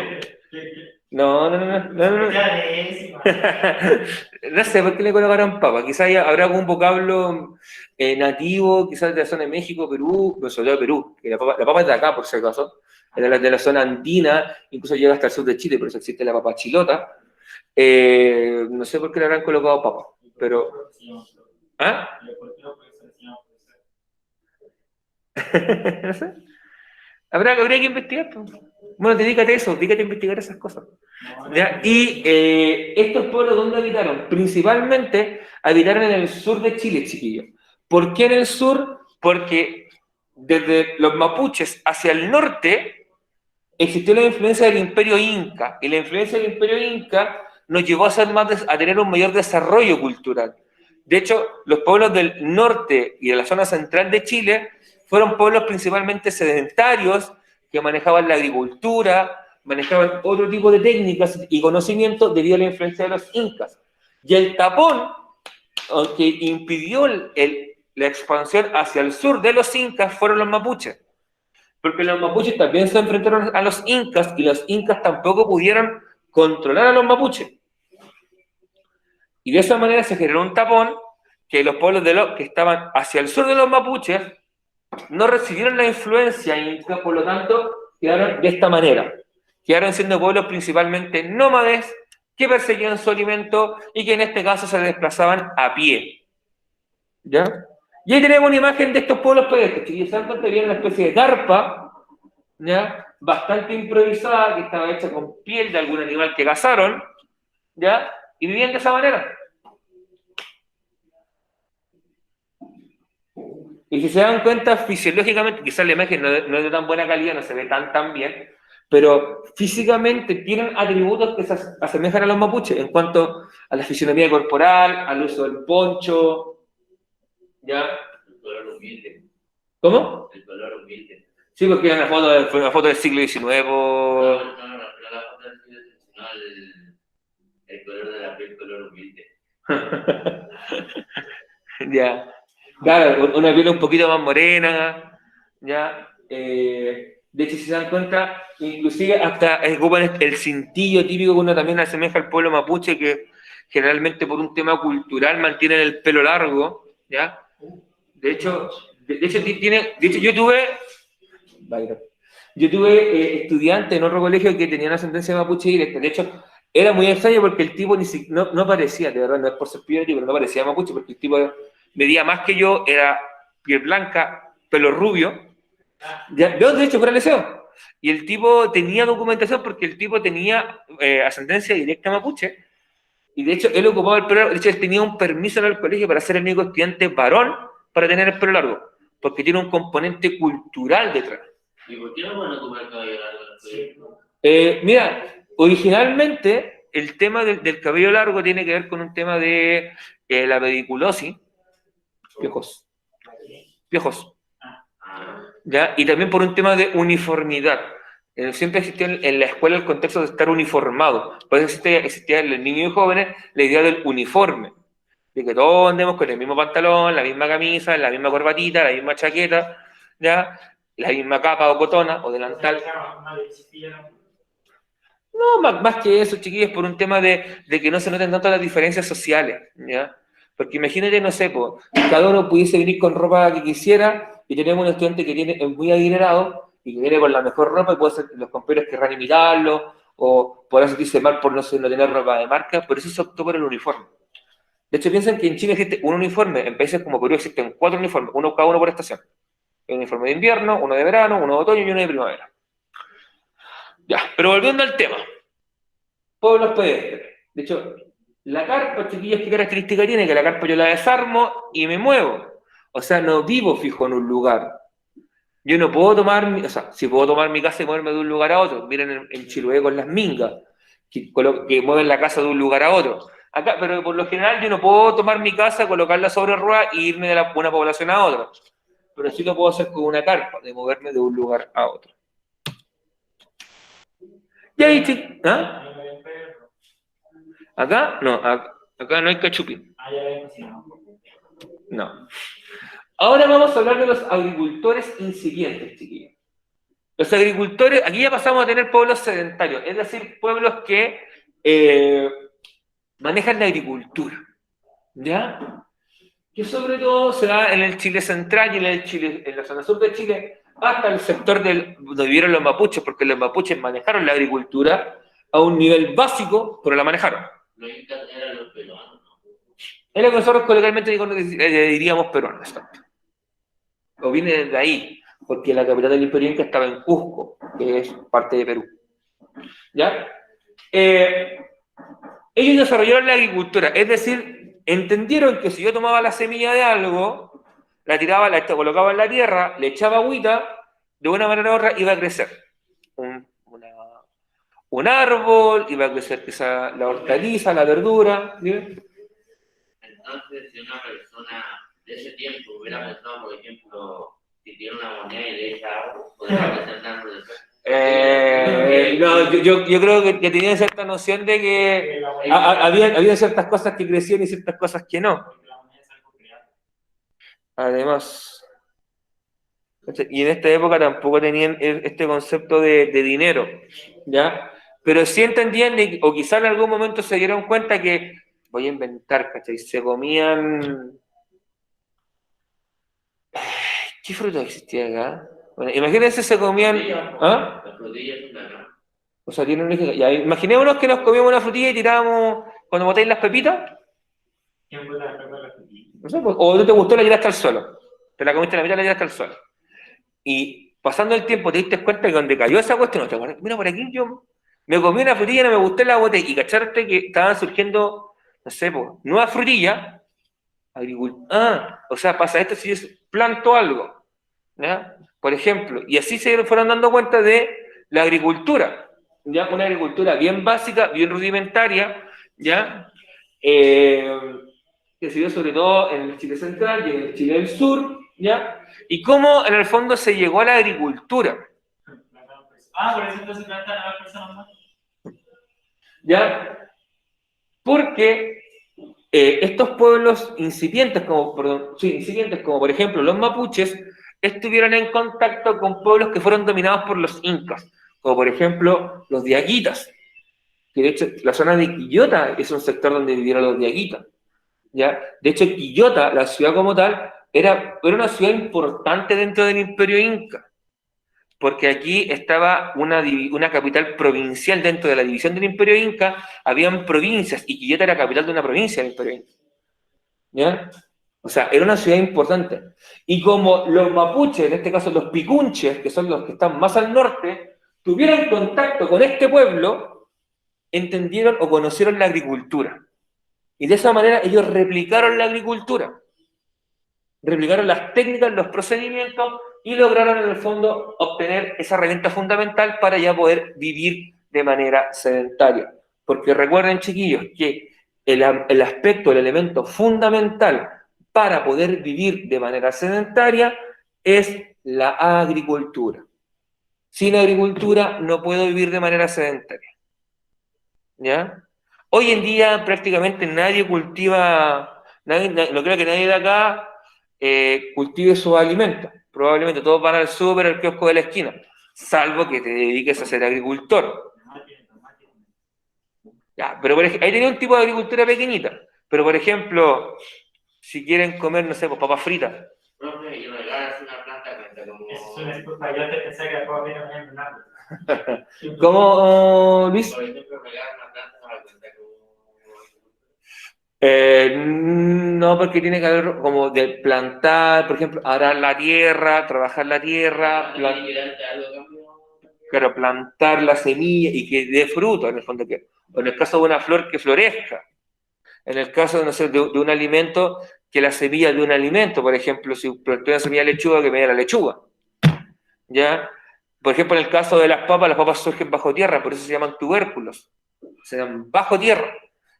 No. No sé por qué le colocaron papa. Quizás habrá algún vocablo nativo, quizás de la zona de México, Perú, no sobre todo de Perú, que la papa es de acá, por si acaso, de la zona andina, incluso llega hasta el sur de Chile, por eso existe la papa chilota. No sé por qué le habrán colocado papa, pero... ¿Ah? No sé. Habría que investigar. Pues. Bueno, dedícate a eso, dedícate a investigar esas cosas. ¿Ya? Y estos pueblos, ¿dónde habitaron? Principalmente habitaron en el sur de Chile, chiquillos. ¿Por qué en el sur? Porque desde los mapuches hacia el norte existió la influencia del Imperio Inca, y la influencia del Imperio Inca nos llevó a tener un mayor desarrollo cultural. De hecho, los pueblos del norte y de la zona central de Chile fueron pueblos principalmente sedentarios que manejaban la agricultura, manejaban otro tipo de técnicas y conocimientos debido a la influencia de los incas. Y el tapón, que impidió la expansión hacia el sur de los incas, fueron los mapuches. Porque los mapuches también se enfrentaron a los incas y los incas tampoco pudieron controlar a los mapuches. Y de esa manera se generó un tapón que los pueblos que estaban hacia el sur de los mapuches no recibieron la influencia inca, por lo tanto quedaron de esta manera. Quedaron siendo pueblos principalmente nómades que perseguían su alimento y que en este caso se desplazaban a pie. ¿Ya? Y ahí tenemos una imagen de estos pueblos pedestres. Y se dan cuenta que había una especie de carpa, ¿ya? Bastante improvisada, que estaba hecha con piel de algún animal que cazaron, ¿ya? Y vivían de esa manera. Y si se dan cuenta, fisiológicamente, quizás la imagen no es de tan buena calidad, no se ve tan bien, pero físicamente tienen atributos que se asemejan a los mapuches en cuanto a la fisionomía corporal, al uso del poncho, ¿ya? El color humilde. ¿Cómo? El color humilde. Sí, porque era fue una foto del siglo XIX. No, la foto del siglo XIX, sino el color de la piel, color humilde. Ya. Claro, una piel un poquito más morena, ¿ya? De hecho, si se dan cuenta, inclusive hasta ocupan el cintillo típico que uno también asemeja al pueblo mapuche, que generalmente por un tema cultural mantienen el pelo largo, ¿ya? De hecho yo tuve estudiantes en otro colegio que tenían ascendencia mapuche directa. De hecho, era muy extraño porque el tipo no parecía, de verdad, no es por ser peyorativo, pero no parecía mapuche, porque el tipo medía más que yo, era piel blanca, pelo rubio. ¿Ya? De hecho, fuera el liceo. Y el tipo tenía documentación porque el tipo tenía ascendencia directa mapuche. Y de hecho, él ocupaba el pelo largo. De hecho, él tenía un permiso en el colegio para ser el único estudiante varón para tener el pelo largo. Porque tiene un componente cultural detrás. ¿Y por qué no van a ocupar el cabello largo? Mira, originalmente el tema del cabello largo tiene que ver con un tema de la pediculosis. Piojos. ¿Ya? Y también por un tema de uniformidad. Siempre existió en la escuela el contexto de estar uniformado. Por eso existía en los niños y jóvenes la idea del uniforme. De que todos andemos con el mismo pantalón, la misma camisa, la misma corbatita, la misma chaqueta, ¿ya? La misma capa o cotona o delantal. No, más que eso, chiquillos, por un tema de que no se noten tanto las diferencias sociales, ¿ya? Porque imagínate, no sé, cada uno pudiese venir con ropa que quisiera y tenemos un estudiante que es muy adinerado y que viene con la mejor ropa y puede ser los compañeros querrán imitarlo o podrán sentirse mal por no tener ropa de marca, por eso se optó por el uniforme. De hecho, piensan que en Chile existe un uniforme, en países como Perú existen 4 uniformes, cada uno por estación. Un uniforme de invierno, uno de verano, uno de otoño y uno de primavera. Ya, pero volviendo al tema. Pueblos pedestres. De hecho, la carpa, chiquillos, ¿qué característica tiene? Que la carpa yo la desarmo y me muevo. O sea, no vivo fijo en un lugar. Yo no puedo sí puedo tomar mi casa y moverme de un lugar a otro. Miren en Chiloé con las mingas, que mueven la casa de un lugar a otro. Acá, pero por lo general yo no puedo tomar mi casa, colocarla sobre ruedas e irme de una población a otra. Pero sí lo puedo hacer con una carpa, de moverme de un lugar a otro. Y ahí, ¿ah? ¿Acá? No, acá no hay cachupín. No. Ahora vamos a hablar de los agricultores incipientes, chiquillos. Los agricultores, aquí ya pasamos a tener pueblos sedentarios, es decir, pueblos que manejan la agricultura, ¿ya? Que sobre todo se da en el Chile central y en la zona sur de Chile, hasta el sector donde vivieron los mapuches, porque los mapuches manejaron la agricultura a un nivel básico, pero la manejaron. Los incas eran los peruanos, ¿no? Es lo que nosotros coloquialmente diríamos peruanos, exacto. O viene de ahí, porque la capital del Imperio Inca estaba en Cusco, que es parte de Perú. ¿Ya? Ellos desarrollaron la agricultura, es decir, entendieron que si yo tomaba la semilla de algo, la tiraba, la colocaba en la tierra, le echaba agüita, de una manera u otra iba a crecer. Un árbol, iba a crecer quizá la hortaliza, la verdura. ¿Bien? Entonces, si una persona de ese tiempo hubiera pensado, por ejemplo, si tiene una moneda y le echa agua, podría presentar por eso. No, yo creo que tenían cierta noción de que había ciertas cosas que crecían y ciertas cosas que no. Además, y en esta época tampoco tenían este concepto de dinero, ¿ya? Pero sí entendían, o quizá en algún momento se dieron cuenta que, voy a inventar, ¿cachai? Se comían... ¿Qué fruta existía acá? Bueno, imagínense se comían... ¿Ah? Las frutillas son de acá. O sea, tienen un... Ya, imaginémonos que nos comíamos una frutilla y tirábamos, cuando botáis las pepitas. ¿Quién fue la pepa de la frutilla? No sé, pues, o no te gustó, la tiraste al suelo. Te la comiste a la mitad, la tiraste al suelo. Y pasando el tiempo te diste cuenta que donde cayó esa cuestión, mira, por aquí yo me comí una frutilla, no me gustó, la boté. Y cacharte que estaban surgiendo, no sé, pues, nuevas frutillas. O sea, pasa esto si yo planto algo, ¿ya? Por ejemplo, y así se fueron dando cuenta de la agricultura, ¿ya? Una agricultura bien básica, bien rudimentaria, ¿ya? Que se dio sobre todo en el Chile central y en el Chile del sur, ¿ya? Y cómo en el fondo se llegó a la agricultura. Por eso entonces plantan a las personas más. ¿Ya? Porque estos pueblos incipientes, como por ejemplo los mapuches, estuvieron en contacto con pueblos que fueron dominados por los incas, como por ejemplo los diaguitas, que de hecho la zona de Quillota es un sector donde vivieron los diaguitas, ¿ya? De hecho Quillota, la ciudad como tal, era una ciudad importante dentro del Imperio Inca, porque aquí estaba una capital provincial dentro de la división del Imperio Inca, habían provincias, y Quillota era capital de una provincia del Imperio Inca. ¿Ya? O sea, era una ciudad importante. Y como los mapuches, en este caso los picunches, que son los que están más al norte, tuvieron contacto con este pueblo, entendieron o conocieron la agricultura. Y de esa manera ellos replicaron la agricultura. Replicaron las técnicas, los procedimientos, y lograron en el fondo obtener esa herramienta fundamental para ya poder vivir de manera sedentaria. Porque recuerden, chiquillos, que el aspecto, el elemento fundamental para poder vivir de manera sedentaria es la agricultura. Sin agricultura no puedo vivir de manera sedentaria. ¿Ya? Hoy en día prácticamente nadie cultiva, no creo que nadie de acá cultive sus alimentos. Probablemente todos van al súper, al kiosco de la esquina, salvo que te dediques a ser agricultor. Ya, pero por ejemplo, ahí tenía un tipo de agricultura pequeñita, pero por ejemplo, si quieren comer, no sé, pues papas fritas. Profe, y regalas una planta cuenta como... Eso es una disculpa, yo te pensé que después viene mañana nada. ¿Cómo, Luis? Por ejemplo, regalar una planta para cuenta como... No, porque tiene que haber como de plantar, por ejemplo, arar la tierra, trabajar la tierra, claro, plantar la semilla y que dé fruto, en el fondo, o en el caso de una flor que florezca, en el caso, no sé, de un alimento, que la semilla de un alimento, por ejemplo, si planté una semilla de lechuga, que me dé la lechuga, ¿ya? Por ejemplo, en el caso de las papas surgen bajo tierra, por eso se llaman tubérculos, se llaman bajo tierra.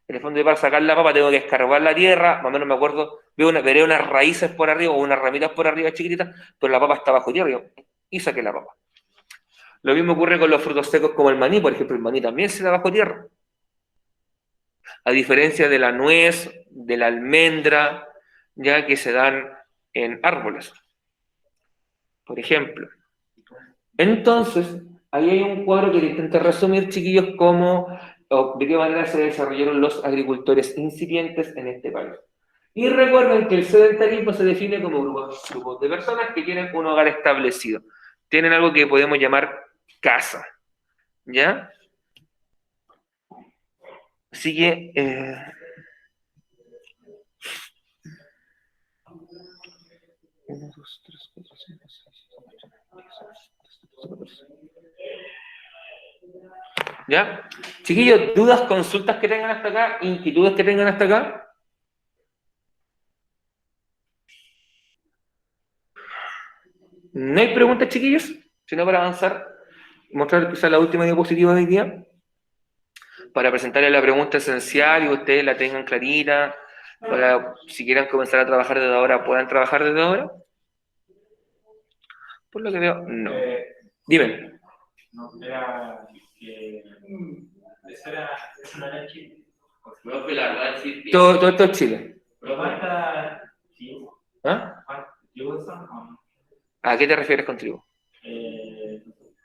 En el fondo, yo para sacar la papa tengo que escarbar la tierra, más o menos me acuerdo, veré unas raíces por arriba o unas ramitas por arriba chiquititas, pero la papa está bajo tierra y saqué la papa. Lo mismo ocurre con los frutos secos como el maní, por ejemplo, el maní también se da bajo tierra. A diferencia de la nuez, de la almendra, ya que se dan en árboles. Por ejemplo. Entonces, ahí hay un cuadro que le intenta resumir, chiquillos, cómo o de qué manera se desarrollaron los agricultores incipientes en este país. Y recuerden que el sedentarismo se define como grupos de personas que tienen un hogar establecido. Tienen algo que podemos llamar casa. ¿Ya? Así que... 1, 2, 3, 4, 5, 6, 7, 8, 9, 10, 11, 12, 14. ¿Ya? Chiquillos, ¿dudas, consultas que tengan hasta acá? ¿Inquietudes que tengan hasta acá? ¿No hay preguntas, chiquillos? Sino para avanzar, mostrar quizás la última diapositiva de hoy día, para presentarles la pregunta esencial y ustedes la tengan clarita, para si quieran comenzar a trabajar desde ahora, puedan trabajar desde ahora. Por lo que veo, no. Dime. No, era que eso no era Chile. Profe, la verdad sí. Todo esto es Chile. Pero falta sí. ¿Ah? ¿Tribus son o no? ¿A qué te refieres con tribu?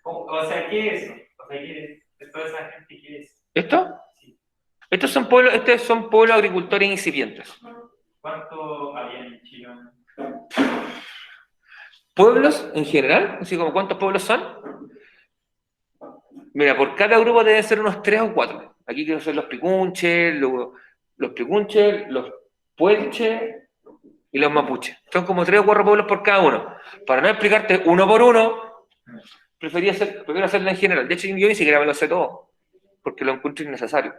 O sea, ¿qué es eso? O sea, ¿qué es? Toda esa gente, ¿qué es? ¿Esto? Sí. Estos son pueblos agricultores incipientes. ¿Cuánto había en Chile? ¿Pueblos en general? Así como ¿cuántos pueblos son? Mira, por cada grupo deben ser unos 3 o 4. Aquí quiero ser los picunches, los picunches, los puelches y los mapuches. Son como 3 o 4 pueblos por cada uno. Para no explicarte uno por uno, prefiero hacerlo en general. De hecho, yo ni siquiera me lo sé todo, porque lo encuentro innecesario.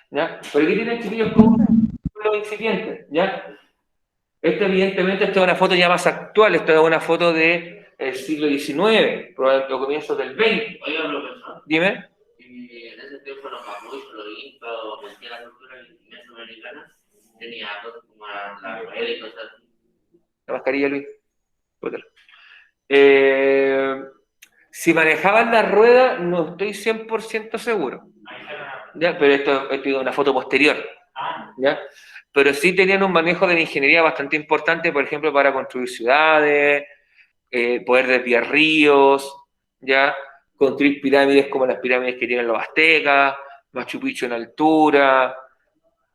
¿Ya? Pero aquí tienen, chiquillos, como pueblos incipientes, ¿ya? Evidentemente, esta es una foto ya más actual, esta es una foto del siglo XIX, probablemente los comienzos del XX. Oiga, profesor. Dime. En ese tiempo los mapuches, los incas, o decía la cultura mesoamericana, tenía cosas como la rueda y cosas así. La mascarilla, Luis. Si manejaban la rueda, no estoy 100% seguro. ¿Ya? Pero esto es una foto posterior. ¿Ya? Pero sí tenían un manejo de la ingeniería bastante importante, por ejemplo, para construir ciudades, poder desviar ríos, ¿ya? Construir pirámides como las pirámides que tienen los aztecas, Machu Picchu en altura,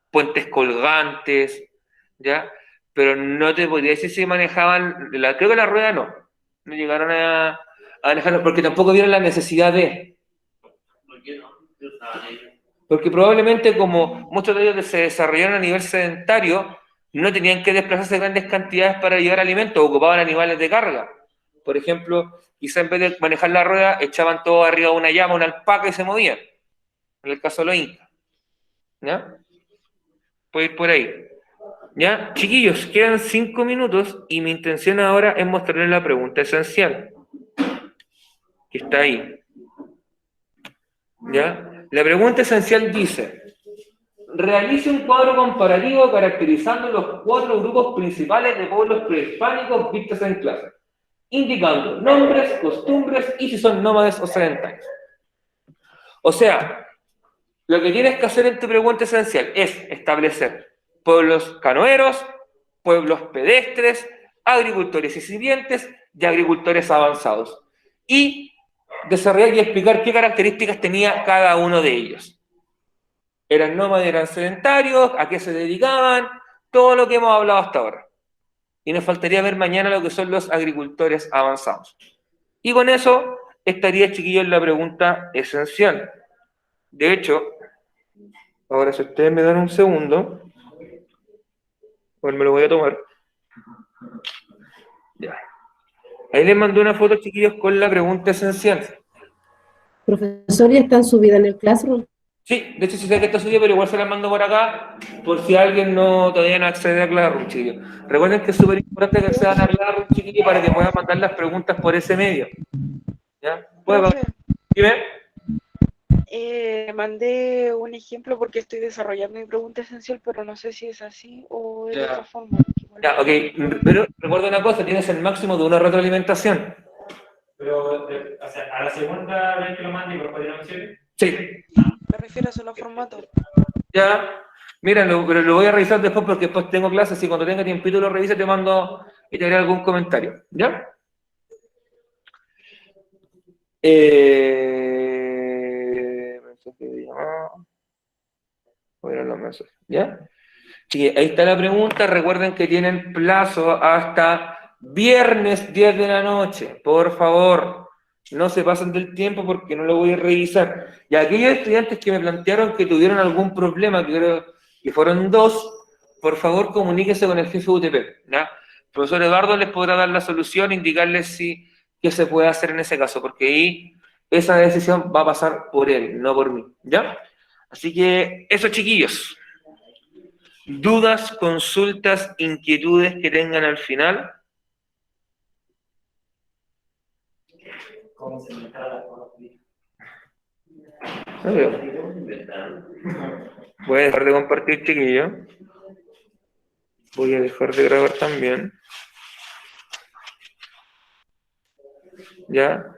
puentes colgantes, ¿ya? Pero no te podría decir si manejaban, creo que la rueda no llegaron a manejarlo, porque tampoco vieron la necesidad de... ¿Por qué no? ¿Qué usaban ellos? Porque probablemente como muchos de ellos se desarrollaron a nivel sedentario, no tenían que desplazarse grandes cantidades para llevar alimentos, ocupaban animales de carga. Por ejemplo, quizá en vez de manejar la rueda, echaban todo arriba de una llama, una alpaca y se movían. En el caso de los incas. ¿Ya? Puede ir por ahí. ¿Ya? Chiquillos, quedan 5 minutos y mi intención ahora es mostrarles la pregunta esencial. Que está ahí. ¿Ya? La pregunta esencial dice: realice un cuadro comparativo caracterizando los 4 grupos principales de pueblos prehispánicos vistos en clase, indicando nombres, costumbres y si son nómades o sedentarios. O sea, lo que tienes que hacer en tu pregunta esencial es establecer pueblos canoeros, pueblos pedestres, agricultores incipientes y agricultores avanzados. Y desarrollar y explicar qué características tenía cada uno de ellos. ¿Eran nómades, eran sedentarios? ¿A qué se dedicaban? Todo lo que hemos hablado hasta ahora. Y nos faltaría ver mañana lo que son los agricultores avanzados. Y con eso estaría, chiquillos, la pregunta esencial. De hecho, ahora si ustedes me dan un segundo, pues me lo voy a tomar. Ya. Ahí les mandé una foto, chiquillos, con la pregunta esencial. Profesor, ¿ya están subidas en el Classroom? Sí, de hecho sí sé que está subida, pero igual se la mando por acá, por si alguien todavía no accede a Classroom, chiquillos. Recuerden que es súper importante que accedan a Classroom, chiquillos, para que puedan mandar las preguntas por ese medio. ¿Ya? Profe, Dime. Mandé un ejemplo porque estoy desarrollando mi pregunta esencial, pero no sé si es así o de Ya. otra forma. Ya, ok, pero recuerda una cosa, tienes el máximo de una retroalimentación. Pero, o sea, a la segunda vez que lo mande, ¿incorporé la opción? Sí, Me refiero a solo formato. ya. Mira, pero lo voy a revisar después porque después tengo clases y cuando tenga tiempito lo revise te mando y te haré algún comentario. ¿Ya? Mensaje de llamada. Voy a ver los mensajes. ¿Ya? Sí, ahí está la pregunta. Recuerden que tienen plazo hasta viernes 10 de la noche. Por favor, no se pasen del tiempo porque no lo voy a revisar. Y aquellos estudiantes que me plantearon que tuvieron algún problema, que creo que fueron 2, por favor comuníquense con el jefe UTP. ¿Ya? El profesor Eduardo les podrá dar la solución, indicarles qué se puede hacer en ese caso, porque ahí esa decisión va a pasar por él, no por mí. ¿Ya? Así que eso, chiquillos. ¿Dudas, consultas, inquietudes que tengan al final? ¿Cómo se inventara la fotografía? No veo. Voy a dejar de compartir, chiquillo. Voy a dejar de grabar también. ¿Ya?